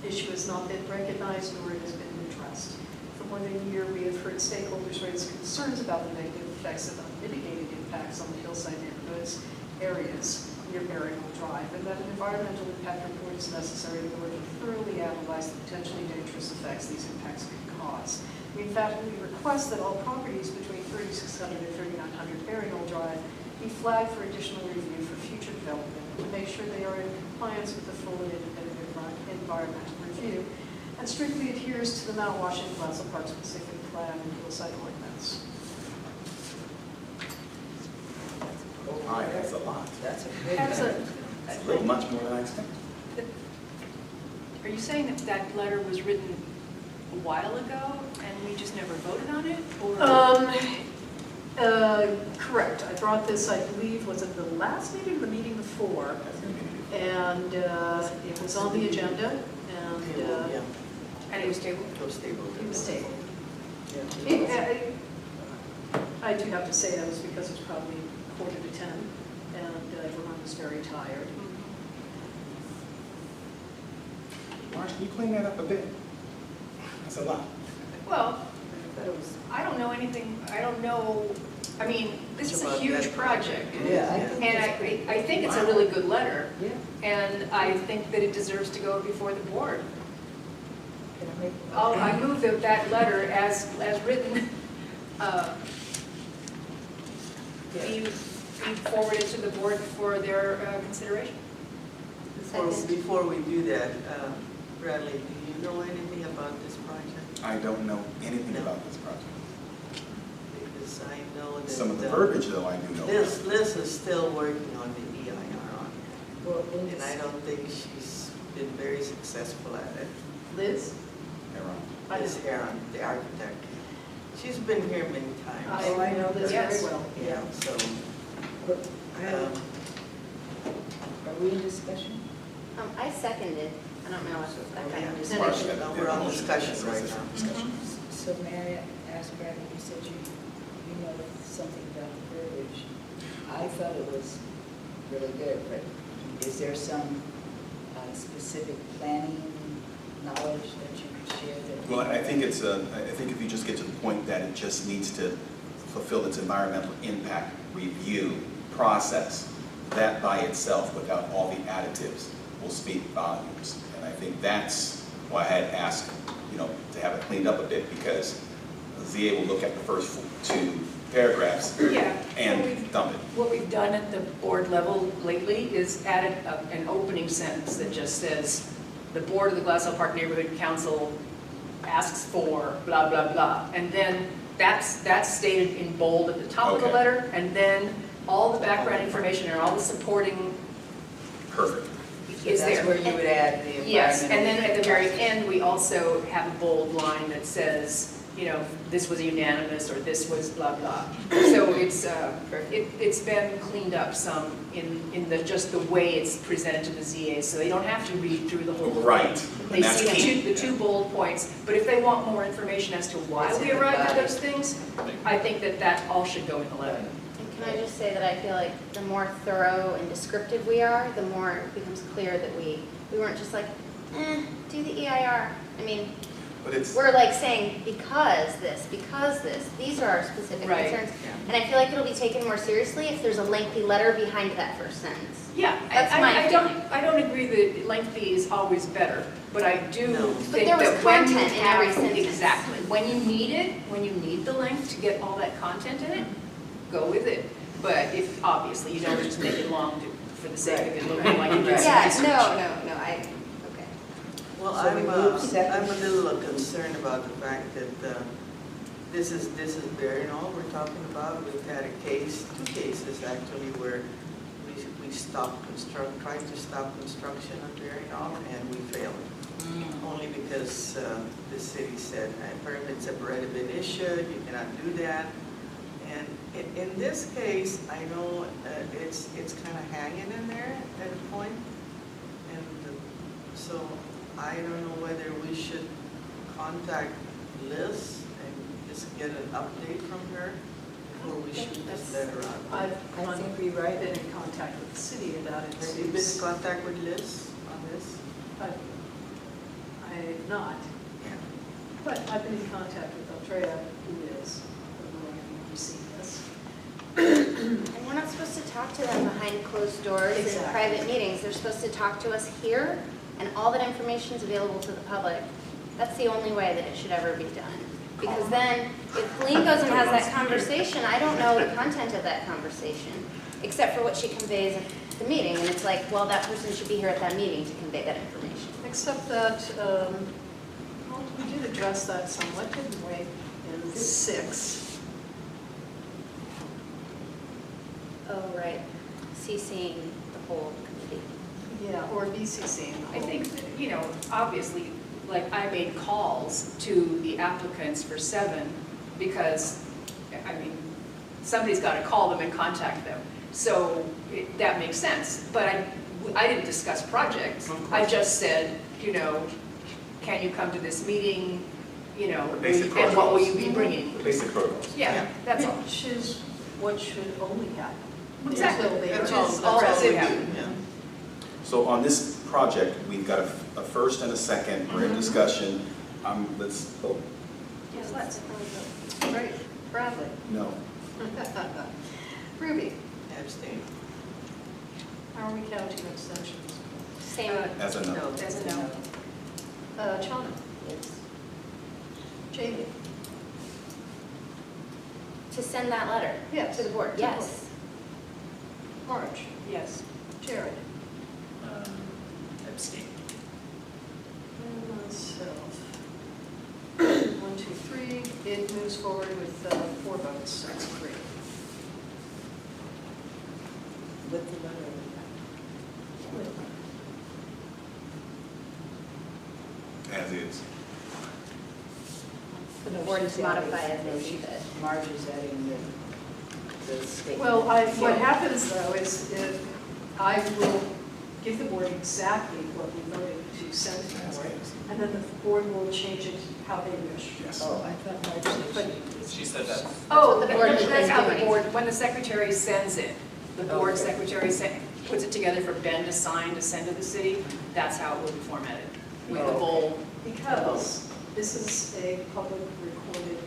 issue has not been recognized, nor it has been addressed. For more than a year, we have heard stakeholders raise concerns about the negative effects of unmitigated impacts on the hillside neighborhoods areas near Berryhill Drive, and that an environmental impact report is necessary in order to thoroughly analyze the potentially dangerous effects these impacts could cause. We emphatically request that all properties between 3600 and 3900 Berryhill Drive be flagged for additional review for future development to make sure they are in compliance with the full and independent environmental review and strictly adheres to the Mount Washington Glassell Park specific plan and hillside ordinance. All right, that's a lot. That's a big That's one. It's a little much more than I expected. Are you saying that that letter was written a while ago and we just never voted on it? Or? Correct. I brought this, I believe, was it the last meeting or the meeting before? And it was on the agenda, and And it was tabled? It was tabled. it was tabled. Yeah. I do have to say that was because it was probably 9:45, and everyone was very tired. Marsh, can you clean that up a bit? That's a lot. Well, But it was, I don't know anything, I don't know, I mean, this is a About huge that project. Yeah, I think And I think it's a really good letter, Yeah. and I think that it deserves to go before the board. Can I make? I move that that letter as written be forwarded to the board for their consideration. Before we do that, Bradley, do you know anything about this project? I don't know anything about this project. Because I know that. Some of the verbiage, though, I do know. Liz is still working on the EIR on it. Well, And I don't think she's been very successful at it. Liz? Aaron. Liz Aaron, the architect. She's been here many times. Oh, I know Liz very Yes. well. Yeah, so, Are we in discussion? I seconded, I don't know if that kind of yeah, discussion. we're on discussion right now. So may I ask Bradley, you said you know something about the verbiage. I thought it was really good, but is there some specific planning knowledge that you could share that? Well, I think it's I think if you just get to the point that it just needs to fulfill its environmental impact review process, that by itself, without all the additives, will speak volumes. And I think that's why I had asked, to have it cleaned up a bit, because ZA will look at the first 2 paragraphs Yeah. and dump it. What we've done at the board level lately is added an opening sentence that just says, the board of the Glassell Park Neighborhood Council asks for blah, blah, blah. And then that's stated in bold at the top of the Okay. letter, and then all the background information and all the supporting Perfect. is there. That's where you would add the environmental. Yes, and then at the very end, we also have a bold line that says, this was unanimous, or this was blah, blah. So it's been cleaned up some in just the way it's presented to the ZA, so they don't have to read through the whole thing. Right. They And that's see key. the two bold points, but if they want more information as to why It's we in the arrived at body. those things, I think that all should go in the letter. And can I just say that I feel like the more thorough and descriptive we are, the more it becomes clear that we weren't just like, do the EIR. I mean, But it's, we're like saying, because this, these are our specific Right. concerns. And I feel like it'll be taken more seriously if there's a lengthy letter behind that first sentence. Yeah, That's my I don't agree that lengthy is always better, but I do No. But think there was that when you content in every have, sentence. exactly, when you need it, when you need the length to get all that content in it, go with it. But if, obviously, you don't just make it long for the sake of it looking like you did some Yeah, research. no, okay. Well, So we move second. I'm a little concerned about the fact that this is Berryhill we're talking about. We've had 2 cases actually, where we stopped tried to stop construction of Berryhill, and we failed. Only because the city said, permits have already been issued, you cannot do that. And in this case, I know it's kind of hanging in there at a point. And So I don't know whether we should contact Liz and just get an update from her, or we should just let her out. I've I think we write been in contact with the city about it. Have you been in contact with Liz on this? I've not, but I've been in contact with Altrea, who is, although I've received this. And we're not supposed to talk to them behind closed doors in Exactly. private meetings. They're supposed to talk to us here, and all that information is available to the public. That's the only way that it should ever be done. Because then, if Colleen goes and has that conversation, I don't know the content of that conversation, except for what she conveys at the meeting. And it's like, well, that person should be here at that meeting to convey that information. Except that, well, we did address that somewhat, didn't we, in 6. Oh, right. CCing the whole committee. Yeah, or BCC. I think, you know, obviously, like, I made calls to the applicants for 7 because, I mean, somebody's got to call them and contact them. So that makes sense. But I didn't discuss projects. I just said, you know, can you come to this meeting, you know, The basic and what will you protocols. be bringing? The basic protocols. Yeah, that's all. Which is what should only happen. Exactly. Until they That's are all, Which is all that's all that we did do, happen. yeah. So on this project, we've got a first and a second, we're in discussion. Let's vote. Yes, let's. Right, Bradley. No. Ruby, Abstain. how are we counting abstentions? Same. As a no. No. As a no. Chana? Yes. Jamie? To send that letter Yes. to the board, To the yes. Marge? Yes. Jared? Abstain. And myself. 1, 2, 3, it moves forward with 4 votes, that's 3. with the letter. As is. For the board to modify as they see fit. Marge is adding the statement. Well, what happens though is if I will give the board exactly what we voted to send to the board, and then the board will change it how they wish. Yes. Oh, I thought Marge said She said that. Oh, what the board has that's been how the doing. board, when the secretary sends it, the board Okay. secretary puts it together for Ben to sign to send to the city, that's how it will be formatted, with the Oh, okay. bold. Because this is a public recorded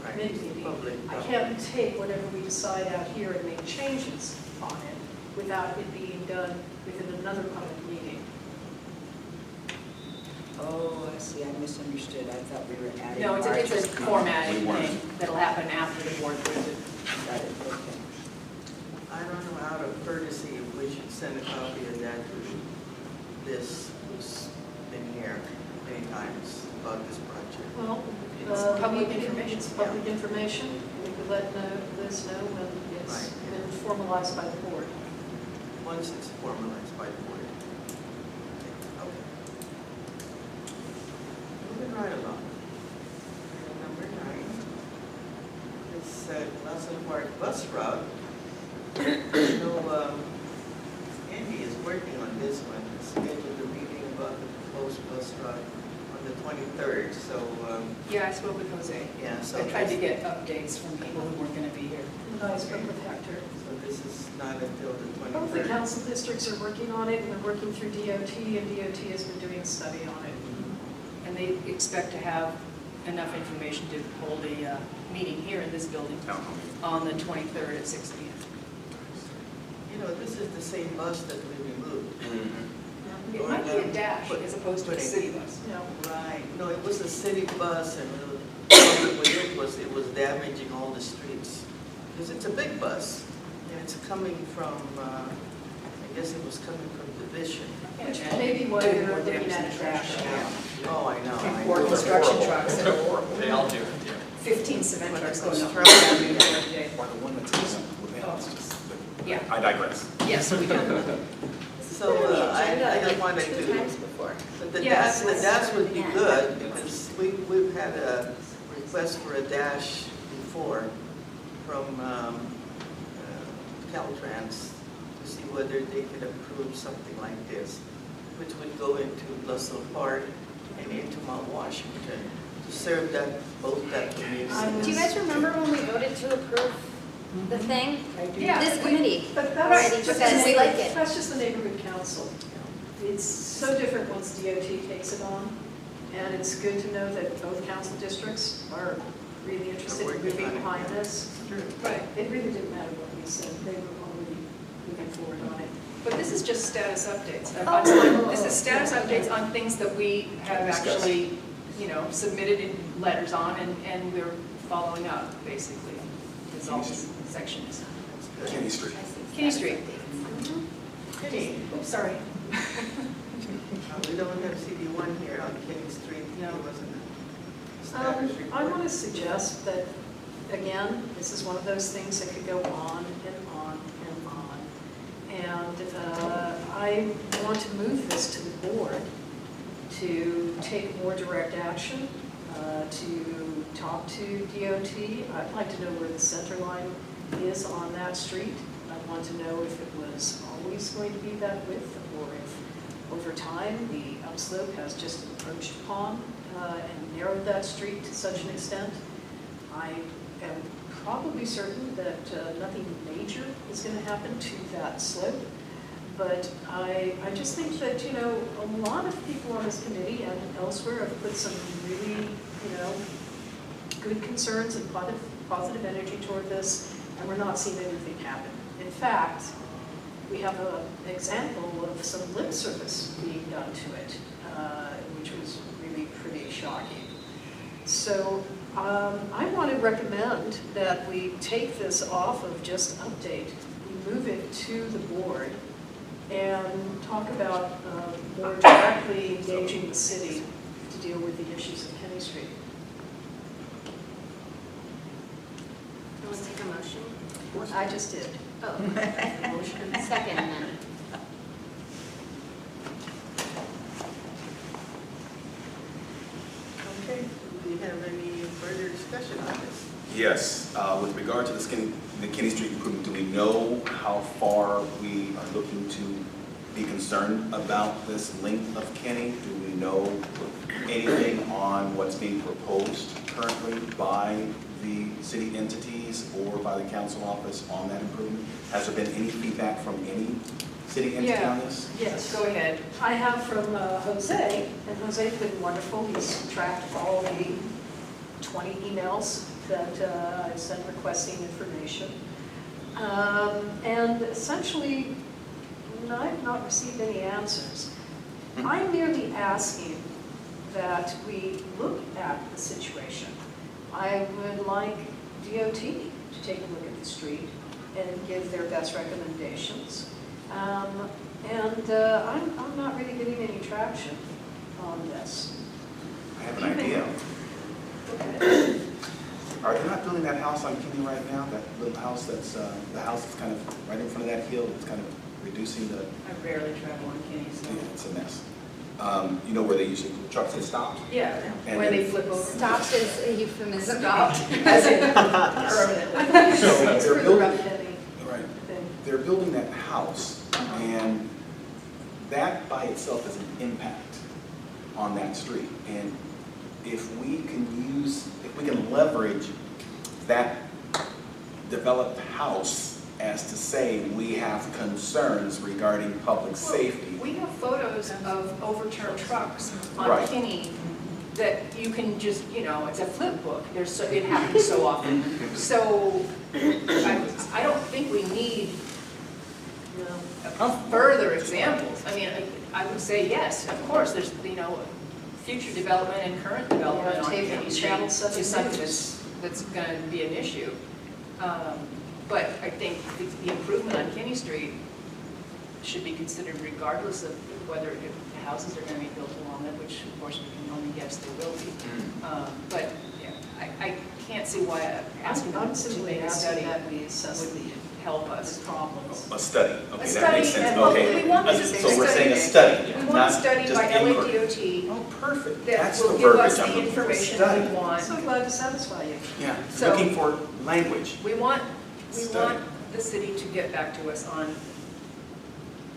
Right. committee meeting. Public I document. can't take whatever we decide out here and make changes on it without it being done within another public meeting. Oh, I see, I misunderstood. I thought we were adding. No, it's Marge's a formatting We weren't. thing that'll happen after the board approves it. Got it, okay. I don't know, out of courtesy, if we should send a copy of that to this, who's been here many times about this project. Well, It's public information. It's public information. We could let Liz know when it's Right. been formalized by the board. Once it's formalized by the board. Okay. Moving right along. Number 9. This Glasson Park bus route. So, Andy is working on this one, scheduled a meeting about the proposed bus route on the 23rd, so, Yeah, I spoke with Jose. yeah, so. I tried to get updates from people who weren't going to be here. And I spoke with Hector. So this is not until the 23rd. Both the council districts are working on it, and they're working through DOT, and DOT has been doing a study on it. And they expect to have enough information to hold a meeting here in this building Town hall. on the 23rd at 6 p.m. You know, this is the same bus that we removed. It might be a dash as opposed to a city bus. You know, Right, no, it was a city bus, and it was damaging all the streets. Because it's a big bus, and it's coming from, I guess it was coming from Division. which may be why Doing they're more looking damage at than trash trash. now. Oh, I know. Or construction trucks, They're horrible. They all do, yeah. 15 cement trucks going up. Construction. every day. Or the one that's with houses. Yeah. I digress. Yes, we do. So, I just wanted Two to, times before. but the Yes. dash would be Yeah. good, because we've had a request for a dash before from Caltrans to see whether they could approve something like this. which would go into Russell Park and into Mount Washington to serve both that community. Do you guys remember when we voted to approve the thing? Yeah, This committee But already that's, says we like it. that's just the neighborhood council. It's so different once DOT takes it on, and it's good to know that both council districts are really interested in moving behind this. Right. It really didn't matter what we said, they were already moving forward on it. But this is just status updates. Oh. This is status updates on things that we have actually, you know, submitted in letters on, and we're following up, basically. Is all this section is. Kenny Street. Kenny Street. Kenny, Oops, sorry. we don't have CD1 here on Kenny Street. No. It wasn't a status I report. want to suggest that, again, this is one of those things that could go on and on and on. And I want to move this to the board to take more direct action, to talk to DOT. I'd like to know where the center line is on that street. I want to know if it was always going to be that width, or if over time the upslope has just encroached upon and narrowed that street to such an extent. I am probably certain that nothing major is going to happen to that slope. But I just think that, you know, a lot of people on this committee and elsewhere have put some really, you know, good concerns and positive energy toward this, and we're not seeing anything happen. In fact, we have an example of some lip service being done to it, which was really pretty shocking. So I want to recommend that we take this off of just update, we move it to the board, and talk about more directly engaging the city to deal with the issues of Kenny Street. You want to take a motion? I just did. Oh, second then. Okay, do we have any further discussion on this? Yes, with regard to the Kenny Street improvement, do we know how far we are looking to be concerned about this length of Kenny? Do we know anything on what's being proposed currently by the city entities or by the council office on that improvement? Has there been any feedback from any city entity on this? Yes. Go ahead. I have from Jose, and Jose's been wonderful. He's tracked all the 20 emails that I sent requesting information. And essentially, I've not received any answers. I'm merely asking that we look at the situation. I would like DOT to take a look at the street and give their best recommendations. I'm not really getting any traction on this. I have an idea. Okay. Are they not building that house on Kenny right now? That little house that's, the house that's kind of right in front of that hill, it's kind of reducing the, I rarely travel on Kenny, so. yeah, it's a mess. You know where they usually, trucks get stopped? Yeah, And where then- they flip over. Stopped is a euphemism. Stopped, as in permanently. So It's they're for the building, rough Kenny right, thing. they're building that house, and that by itself is an impact on that street. And if we can leverage that developed house as to say we have concerns regarding public safety. We have photos of overturned trucks on Right. Kinney that you can just, you know, it's a flip book. It happens so often. So I don't think we need further examples. I mean, I would say yes, of course, there's, you know, future development and current development on tape Kenny Street channel 7 is something news. that's going to be an issue. But I think the improvement on Kenny Street should be considered regardless of whether the houses are going to be built along it, which of course we can only guess they will be. But yeah, I can't see why asking them I'm to simply make a asking study that we assess would the help us. problems. A study, okay, A that study, makes sense, and okay. we want this So we're saying a study, We want not a study just by inquiry. LADOT Oh, perfect, that that's the will give verbiage us I'm the looking for, information study. we I'm want. so glad to satisfy you. Yeah, So- looking for language. We want Study. the city to get back to us on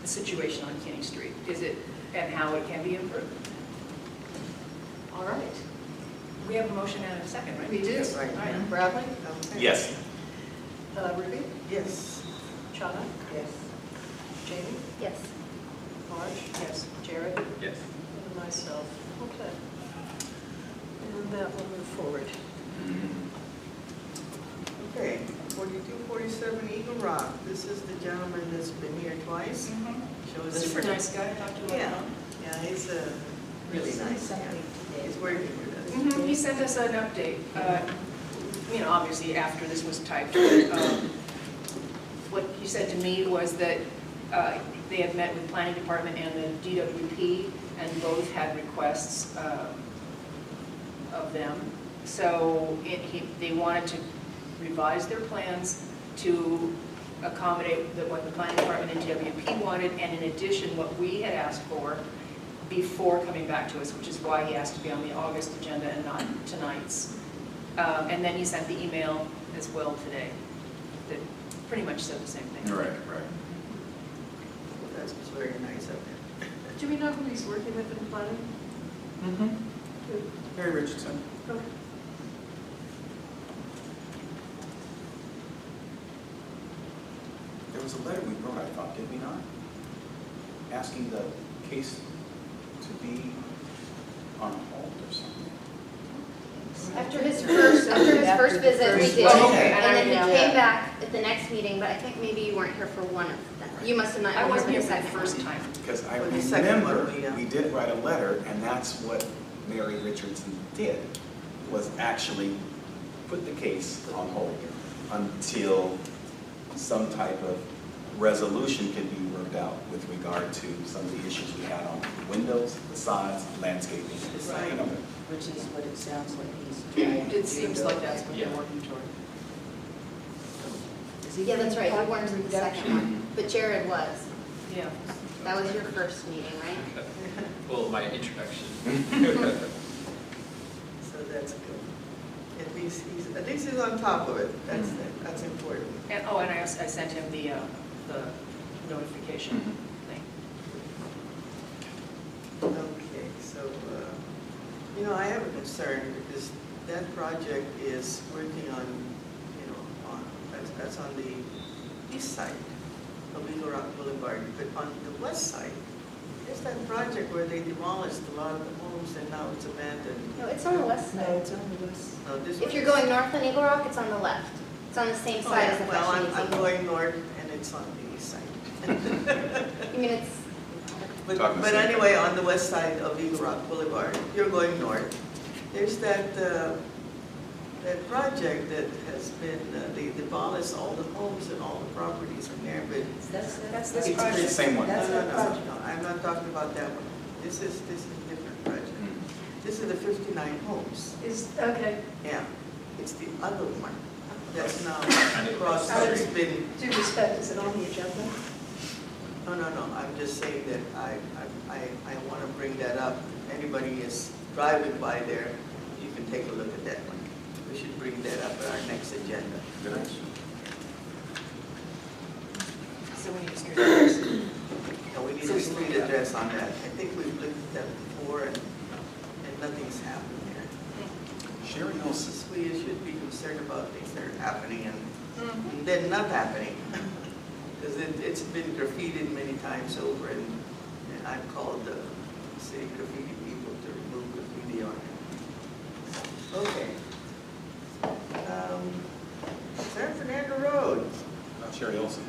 the situation on Kenny Street. Is it and how it can be improved. All right. We have a motion and a second, right? We do. Right. All right, Bradley? Okay. Yes. Ruby? Yes. Chana? Yes. Jamie? Yes. Marge? Yes. Jared? Yes. And myself. Okay. And that will move forward. Okay, 4247 Eagle Rock. This is the gentleman that's been here twice. Shows us- Super nice guy, talked to him. Yeah, yeah, he's really nice. Yeah. He's working with us. He sent us an update, you know, obviously after this was typed. But, what he said to me was that they had met with planning department and the DWP, and both had requests of them. So they wanted to revise their plans to accommodate what the planning department and DWP wanted, and in addition, what we had asked for before coming back to us, which is why he asked to be on the August agenda and not tonight's. And then he sent the email as well today that pretty much said the same thing. Right. That's very nice of him. Do we know who he's working with in planning? Mary Richardson. Okay. There was a letter we wrote, I thought, did we not? Asking the case to be on hold or something. After his first visit, we did, Oh, okay. and then he Yeah. came back at the next meeting, but I think maybe you weren't here for one of them. You must have not I been wasn't here for for the the second first one. time. Because I For the second one, remember, we did write a letter, and that's what Mary Richardson did, was actually put the case on hold until some type of resolution can be worked out with regard to some of the issues we had on the windows, the sides, landscaping. Right. you know. Which is what it sounds like he's trying to do. It seems like that's what they're working toward. Is he Yeah, that's right, you getting weren't in the second one, but Jared was. Yeah. That was your first meeting, right? Well, my introduction. So that's good. At least he's on top of it. That's important. And, oh, and I sent him the notification thing. Okay, so, you know, I have a concern because that project is working on, you know, that's on the east side of Eagle Rock Boulevard. But on the west side, there's that project where they demolished a lot of the homes and now it's abandoned. No, it's on the west No, side. it's on the west. No, this If one you're is- going north on Eagle Rock, it's on the left. It's on the same Oh, side yeah, as the well, Fashion I'm Museum. going north and it's on the east side. I mean, it's, But Talking the but same thing. anyway, on the west side of Eagle Rock Boulevard, you're going north. There's that project that has been, they demolished all the homes and all the properties in there, but That's this It's the project. same one. no, That's no, that no, project. no, I'm not talking about that one. This is a different project. This is the 59 homes. Okay. Yeah, it's the other one that's now And it- across, that's been, Due respect, is it on the agenda? no, I'm just saying that I want to bring that up. If anybody is driving by there, you can take a look at that one. We should bring that up at our next agenda. So we need to street address. And we need a street address on that. I think we've looked at that before and nothing's happened there. Sherry Olson. We should be concerned about things that are happening and then not happening. Because it's been graffitied many times over and I've called the city graffiti people to remove graffiti on it. Okay. San Fernando Road. Not Sherry Olson.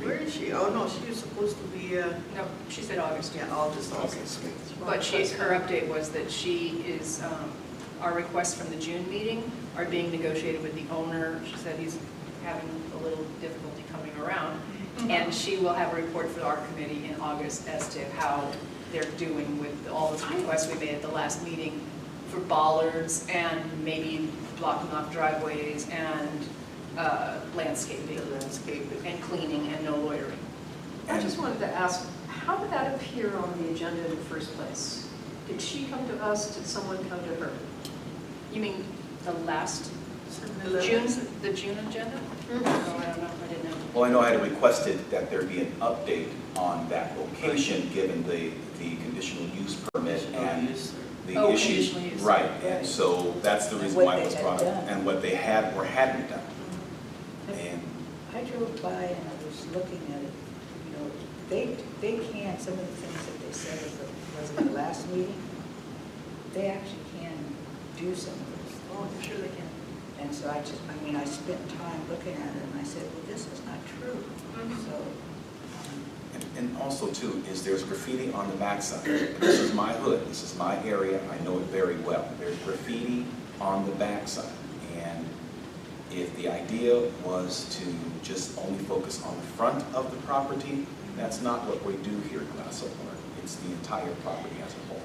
Where is she? Oh, no, she was supposed to be, No, she said August. yeah, August also. Okay, sweet. But her update was that she is, our requests from the June meeting are being negotiated with the owner. She said he's having a little difficulty coming around. And she will have a report for our committee in August as to how they're doing with all the requests we made at the last meeting for bollards and maybe blocking off driveways and landscaping The landscaping. and cleaning and no loitering. I just wanted to ask, how did that appear on the agenda in the first place? Did she come to us? Did someone come to her? You mean the last The June agenda? Mhm. Oh, I don't know, I didn't know. Well, I know I had requested that there be an update on that location, given the conditional use permit and the Oh, issues. conditional use. Right, Right. and so that's the And reason what why they it was had brought up, done. and what they had or hadn't done. And I drove by and I was looking at it, you know, they can, some of the things that they said was in the last meeting, they actually can do some of those things. Oh, I'm sure they can. And so I spent time looking at it and I said, well, this is not true. So, And also too, is there's graffiti on the backside. This is my hood, this is my area, I know it very well. There's graffiti on the backside. And if the idea was to just only focus on the front of the property, that's not what we do here at Glass Park. It's the entire property as a whole.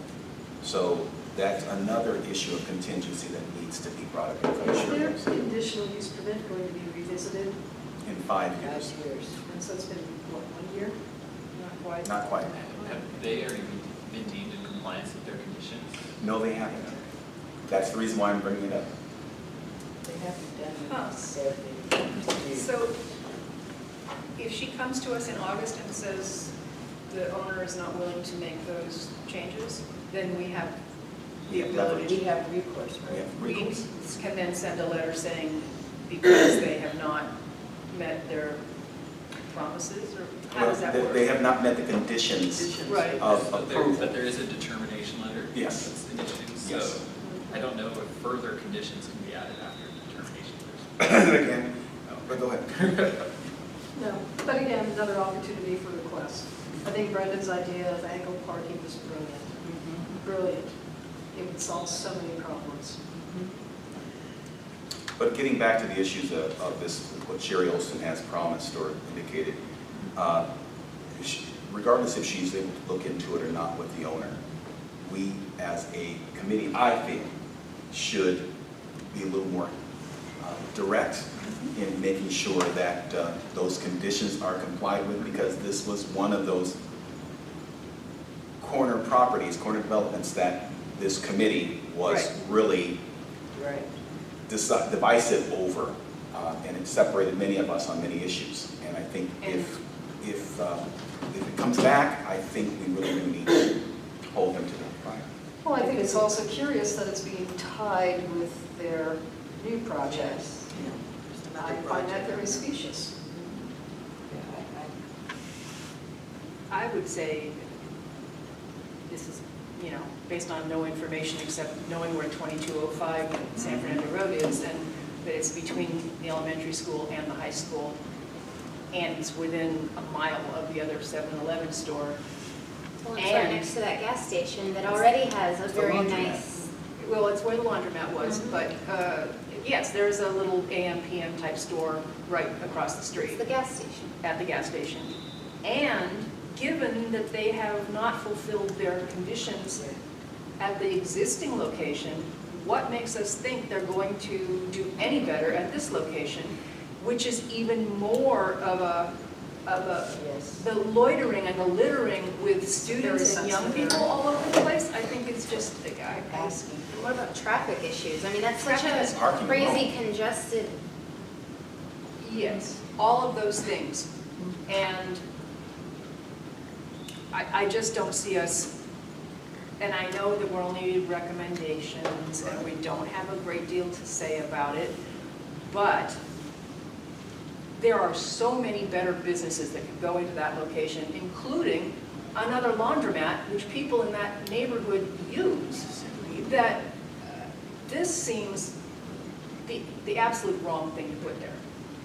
So that's another issue of contingency that needs to be brought up. Is their conditional use permit going to be revisited? In 5 years. 5 years. And so it's been, what, 1 year? Not quite. Not quite. Have they already been deemed in compliance with their conditions? No, they haven't. That's the reason why I'm bringing it up. They haven't done Huh. what they said they were going to do. So if she comes to us in August and says the owner is not willing to make those changes, then we have the ability We have recourse, We right? have We recourse. can then send a letter saying because they have not met their promises, or how does that work? They have not met the conditions Right. of But approval. there is a determination letter. Yes. That's an issue, Yes. so I don't know if further conditions can be added after the determination letter. Again, but go ahead. No, but again, another opportunity for requests. I think Brendan's idea of angled parking was brilliant. Brilliant. It would solve so many problems. But getting back to the issues of this, what Sherry Olson has promised or indicated, regardless if she's able to look into it or not with the owner, we as a committee, I feel, should be a little more direct in making sure that those conditions are complied with, because this was one of those corner properties, corner developments that this committee was Right. really Right. divisive over, and it separated many of us on many issues. And I think if it comes back, I think we really do need to hold them to the fire. Well, I think it's also curious that it's being tied with their new project. I find that very specious. Yeah, I would say this is, you know, based on no information except knowing where 2205 San Fernando Road is, and that it's between the elementary school and the high school, and it's within a mile of the other 7-Eleven store. Well, it's right And- next to that gas station that already has a the very laundromat. nice. Well, it's where the laundromat was, Mhm. but yes, there's a little AM/PM type store right across the It's street the gas station. at the gas station. And given that they have not fulfilled their conditions at the existing location, what makes us think they're going to do any better at this location, which is even more of a, Yes. the loitering and the littering with students Very and young sensitive. people all over the place? I think it's just, I Asking. What about traffic issues? I mean, that's such Traffic is a parking crazy alone. congested. yes, all of those things. And I just don't see us, and I know that we're only recommendations and we don't have a great deal to say about it, but there are so many better businesses that could go into that location, including another laundromat, which people in that neighborhood use, that this seems the absolute wrong thing to put there,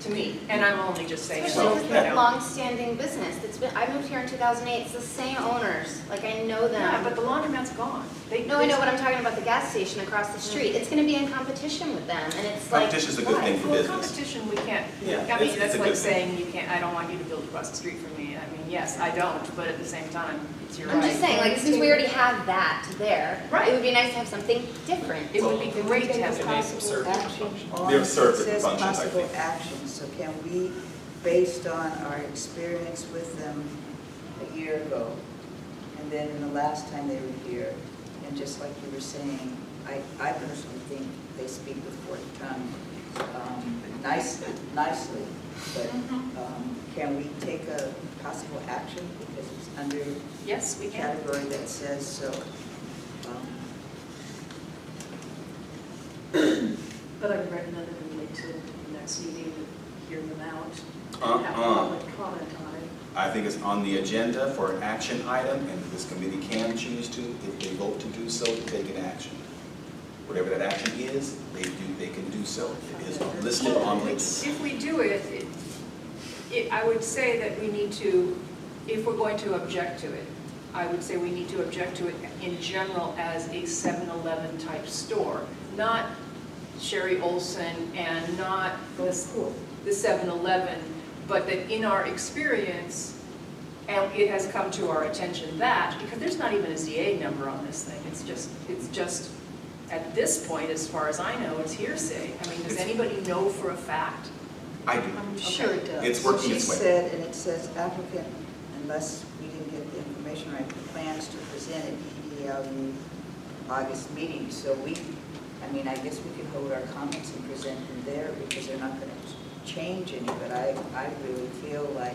to me. And I'm only just saying, Especially you with the know. long-standing business that's been, I moved here in 2008, it's the same owners, like I know them. Yeah, but the laundromat's gone. No, I know, but I'm talking about the gas station across the street. It's gonna be in competition with them, and it's like. Competition's a good thing for Well, business. competition, we can't, Yeah, I mean, it's that's a like good thing. saying you can't, I don't want you to build across the street from me. I mean, yes, I don't, but at the same time, it's your right. I'm just saying, like, since we already have that there, Right. it would be nice to have something different. It would be great to have It it. may subserve different Action functions. on, They're it served different says functions, I possible think. actions, so can we, based on our experience with them a year ago, and then in the last time they were here, and just like you were saying, I personally think they speak with 40 tongue, nicely, but can we take a possible action because it's under Yes, we a can. category that says so? But I would recommend that we wait till the next meeting to hear them out, and have public comment on it. I think it's on the agenda for an action item, and this committee can choose to, if they vote to do so, to take an action. Whatever that action is, they can do so. It is listed on the. If we do it, I would say that we need to, if we're going to object to it, I would say we need to object to it in general as a 7-Eleven type store, not Sherry Olson and not the 7-Eleven, but that in our experience, and it has come to our attention that, because there's not even a ZA number on this thing, it's just, at this point, as far as I know, it's hearsay. I mean, does anybody know for a fact? I do. I'm sure it does. It's working She its way. said, and it says applicant, unless we didn't get the information right, plans to present at EDLU August meeting. So I guess we could hold our comments and present them there because they're not going to change any. But I really feel like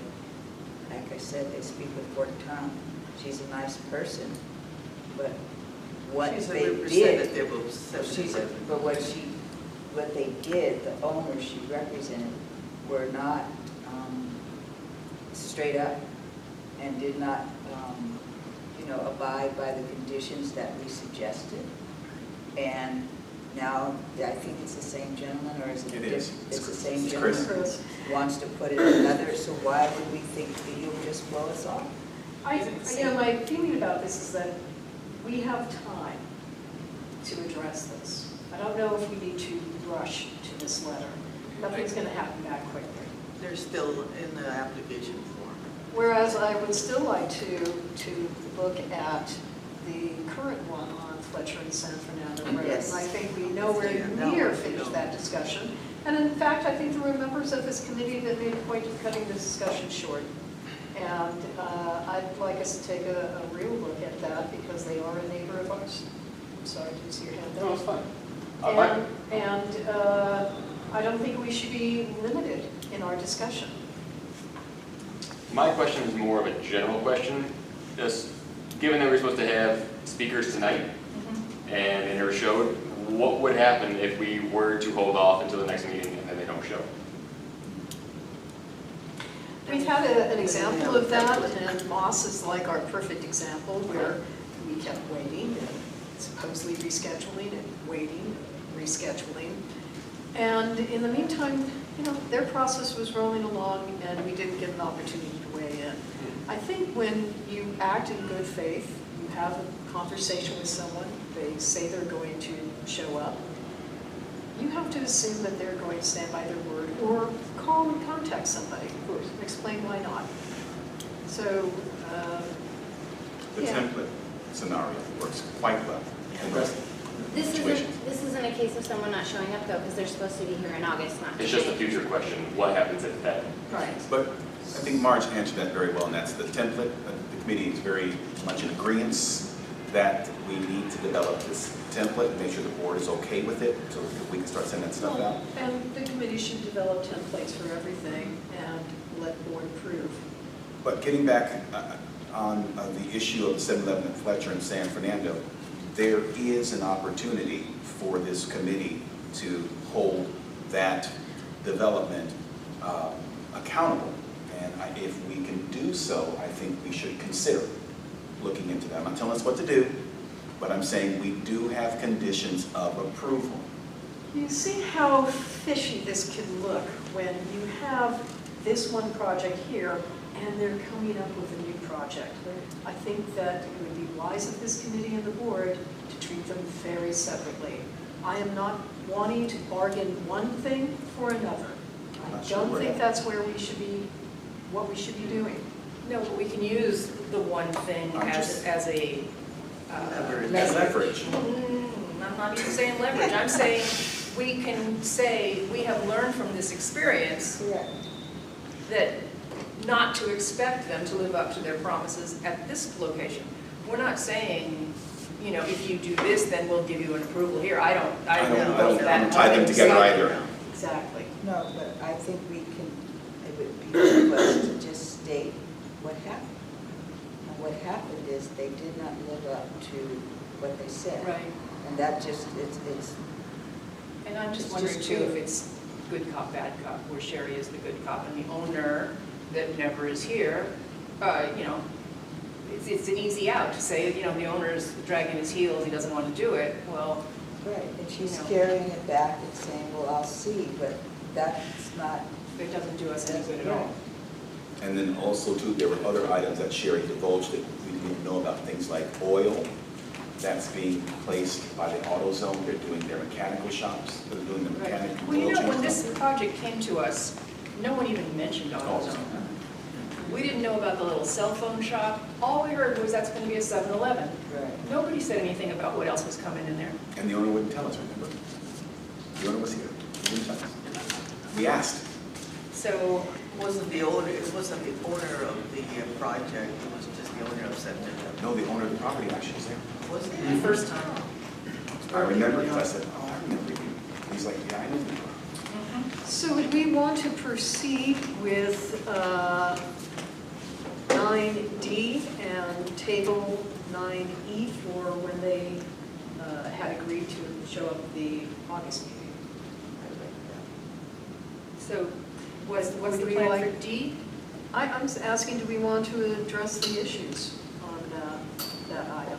I said, they speak with forked tongue. She's a nice person, but what She's a they did. representative of 7-Eleven. But what they did, the owners she represented, were not straight up and did not, abide by the conditions that we suggested. And now, I think it's the same gentleman, or is it? It is. It's the same It's Chris. gentleman who wants to put it another, so why would we think that he'll just blow us off? My feeling about this is that we have time to address this. I don't know if we need to rush to this letter. Nothing's going to happen that quickly. They're still in the application form. Whereas I would still like to look at the current one on Fletcher and San Fernando Road. Yes. And I think we nowhere near finished that discussion. And in fact, I think there were members of this committee that made a point of cutting the discussion short. And I'd like us to take a real look at that because they are a neighbor of ours. I'm sorry, I didn't see your hand up. No, it's fine. And I don't think we should be limited in our discussion. My question is more of a general question. Just given that we're supposed to have speakers tonight, and they never showed, what would happen if we were to hold off until the next meeting and then they don't show? We've had an example of that, and Moss is like our perfect example, where we kept waiting, and supposedly rescheduling, and waiting, rescheduling. And in the meantime, their process was rolling along, and we didn't get an opportunity to weigh in. I think when you act in good faith, you have a conversation with someone, they say they're going to show up, you have to assume that they're going to stand by their word, or call and contact somebody, of course, and explain why not. So, The yeah. template scenario works quite well in most situations. This isn't a case of someone not showing up though, because they're supposed to be here in August, not It's just a today. future question. What happens if that? Right. But I think Marge answered that very well, and that's the template. The committee is very much in agreement that we need to develop this template and make sure the board is okay with it, so we can start sending that stuff out. And the committee should develop templates for everything and let board approve. But getting back on the issue of 7-Eleven at Fletcher and San Fernando, there is an opportunity for this committee to hold that development accountable. And if we can do so, I think we should consider looking into that. I'm not telling us what to do, but I'm saying we do have conditions of approval. You see how fishy this can look when you have this one project here and they're coming up with a new project. I think that it would be wise of this committee and the board to treat them very separately. I am not wanting to bargain one thing for another. I Not sure don't where think that- that's where we should be, what we should be doing. No, but we can use the one thing I'm as just- a Leverage. I'm not even saying leverage, I'm saying we can say, we have learned from this experience that not to expect them to live up to their promises at this location. We're not saying, if you do this, then we'll give you an approval here. I don't know if that. tie them together either. exactly. No, but I think we can, it would be good for us to just state what happened. And what happened is they did not live up to what they said. Right. And that just, it's, And I'm just It's wondering just too, true. if it's good cop, bad cop, where Sherry is the good cop and the owner that never is here, you know, it's an easy out to say, you know, the owner is dragging his heels, he doesn't want to do it. Well, right. And she's No. carrying it back and saying, well, I'll see, but that's not. it doesn't do us any good at all. And then also too, there were other items that Sherry divulged that we didn't even know about, things like oil that's being placed by the AutoZone. They're doing their mechanical shops, they're doing the Right. mechanical Well, you oil know, when change this stuff. project came to us, no one even mentioned AutoZone. We didn't know about the little cell phone shop. All we heard was that's going to be a 7-Eleven. Right. Nobody said anything about what else was coming in there. And the owner wouldn't tell us, remember? The owner was here, he wouldn't tell us. We asked. So, It wasn't the owner of the project, it was just the owner of 7-Eleven. No, the owner of the property actually was there. Was it? the first time. I remember, because I said, oh, I remember you. He's like, yeah, I know you. So would we want to proceed with 9D and table 9E for when they had agreed to show up at the August meeting? So, what's the Would we plan for like- D? I'm asking, do we want to address the issues on that item?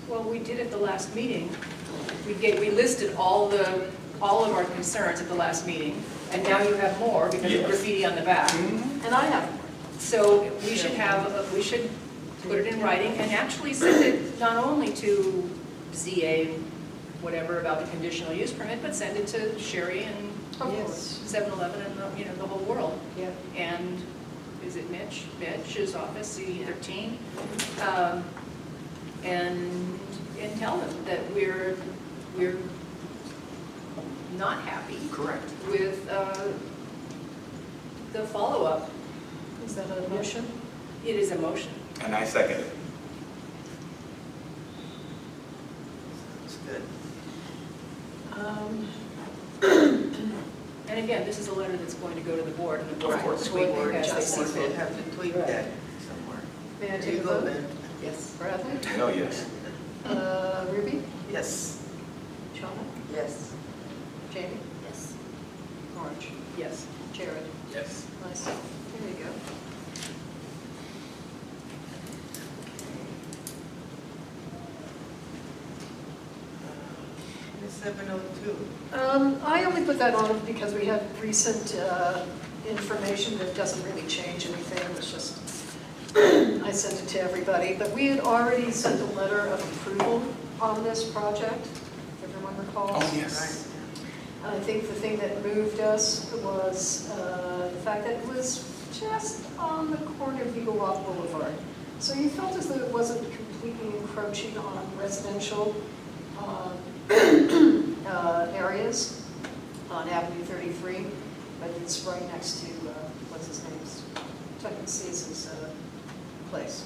Well, we did at the last meeting. We listed all of our concerns at the last meeting, and now you have more because of Yes. graffiti on the back. And I have more. So we should we should put it in writing and actually send it not only to ZA, whatever about the conditional use permit, but send it to Sherry and Of Yes. course. 7-Eleven and the whole world. Yeah. And is it Mitch's office, C13? And tell them that we're not happy Correct. with the follow-up. Is that a motion? It is a motion. And I second it. It's good. And again, this is a letter that's going to go to the board, and the board Of will course. tweak Board it as they see adjustments. We'll fit. have to tweak Right. that somewhere. May I There take you a go, vote? Ben. Yes. Bradley? Oh, yes. Ruby? Yes. Shawna? Yes. Jamie? Yes. Orange? Yes. Jared? Yes. Nice. There you go. Miss 702. I only put that on because we have recent information that doesn't really change anything. It's just, I sent it to everybody. But we had already sent a letter of approval on this project, if everyone recalls. Oh, yes. I think the thing that moved us was the fact that it was just on the corner of Eagle Rock Boulevard. So you felt as though it wasn't completely encroaching on residential areas on Avenue 33, but it's right next to, what's his name's, Tuckett Caesar's place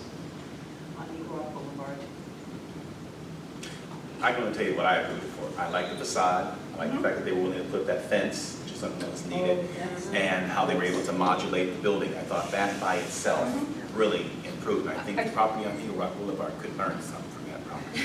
on Eagle Rock Boulevard. I can only tell you what I voted for. I like the facade. I like the fact that they were willing to put that fence, which is something that was needed, and how they were able to modulate the building. I thought that by itself really improved. I think the property on Eagle Rock Boulevard could learn something from that property.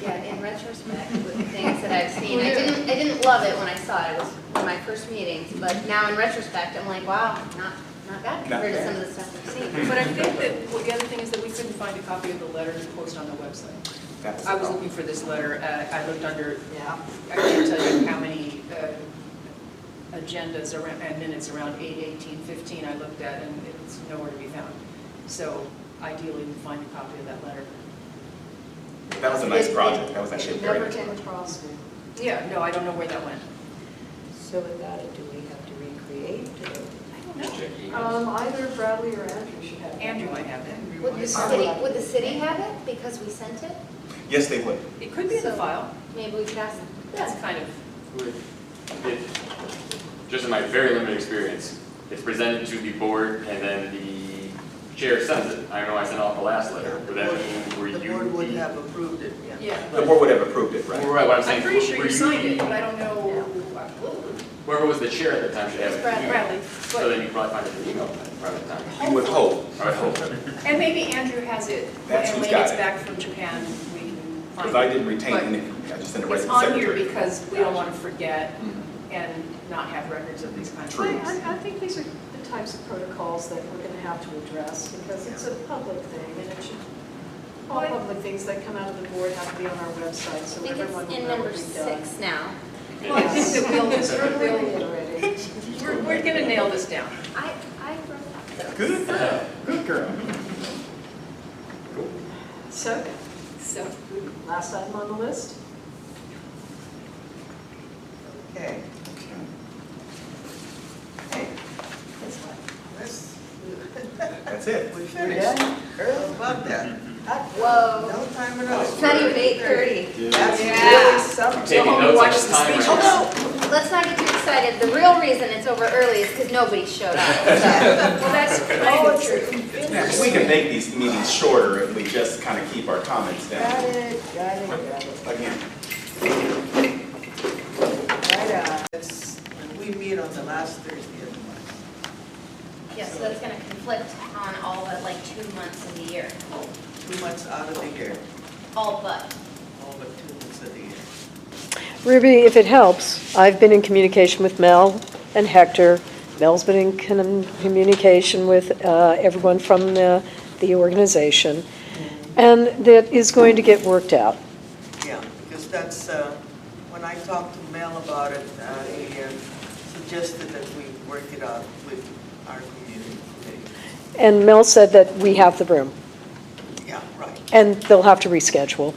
Yeah, in retrospect, with the things that I've seen, I didn't love it when I saw it. It was one of my first meetings, but now in retrospect, I'm like, wow, not bad compared to some of the stuff I've seen. But I think that, well, the other thing is that we couldn't find a copy of the letter to post on the website. That's I the was problem. looking for this letter, I looked under, Yeah. I can't tell you how many agendas around, and minutes around 8/18/15 I looked at, and it's nowhere to be found. So ideally, we find a copy of that letter. That was a nice project. That was actually a It very never nice came project. across. Yeah, no, I don't know where that went. So without it, do we have to recreate it? I don't know. Check emails. Either Bradley or Andrew should have it. Andrew might have it. Would the city have it because we sent it? Yes, they would. It could be in the So- file. Maybe we could ask them. That's kind of, Just in my very limited experience, it's presented to the board and then the chair sends it. I know I sent off the last letter, but that means were you? The board would have approved it, yeah. yeah. The board would have approved it, right? Right, what I'm saying. I'm pretty sure were you signed it, but I don't know. whoever was the chair at the time should have it. Bradley. Bradley, So then you can probably find it in the email around that time. You would hope. I would hope. and maybe Andrew has it, That's and who's when he got gets it. back from Japan, we can find Because it. I didn't retain But anything, I just sent it right to It's the on here secretary. because we don't want to forget Mhm. and not have records of these kinds of True. things. I think these are the types of protocols that we're going to have to address because it's a public thing and it should, all What? public things that come out of the board have to be on our website I so think everyone it's will in know number what we've done. 6 now. Well, I think that we'll Reiterating. we're going to nail this down. I wrote that. Good, good girl. So, So, last item on the list? Okay, hey, let's, That's it. we We're finished. done? How about that? Whoa. No time at all. It's not even 8:30. That's Yeah. really I'm something. taking home and notes on watch this the time speech. right now. Although, let's not get too excited. The real reason it's over early is because nobody showed up. So. well, that's kind of true. We can make these meetings shorter if we just kind of keep our comments Got down. it, got it, got it. Again, Right on. We meet on the last Thursday of the month, Yeah, so that's going to conflict on all but like 2 months of the year. 2 months out of the year, All but. all but 2 months of the year. Ruby, if it helps, I've been in communication with Mel and Hector. Mel's been in communication with everyone from the organization, and that is going to get worked out. Yeah, because that's, when I talked to Mel about it, he suggested that we work it out with our community. And Mel said that we have the room, Yeah, right. and they'll have to reschedule.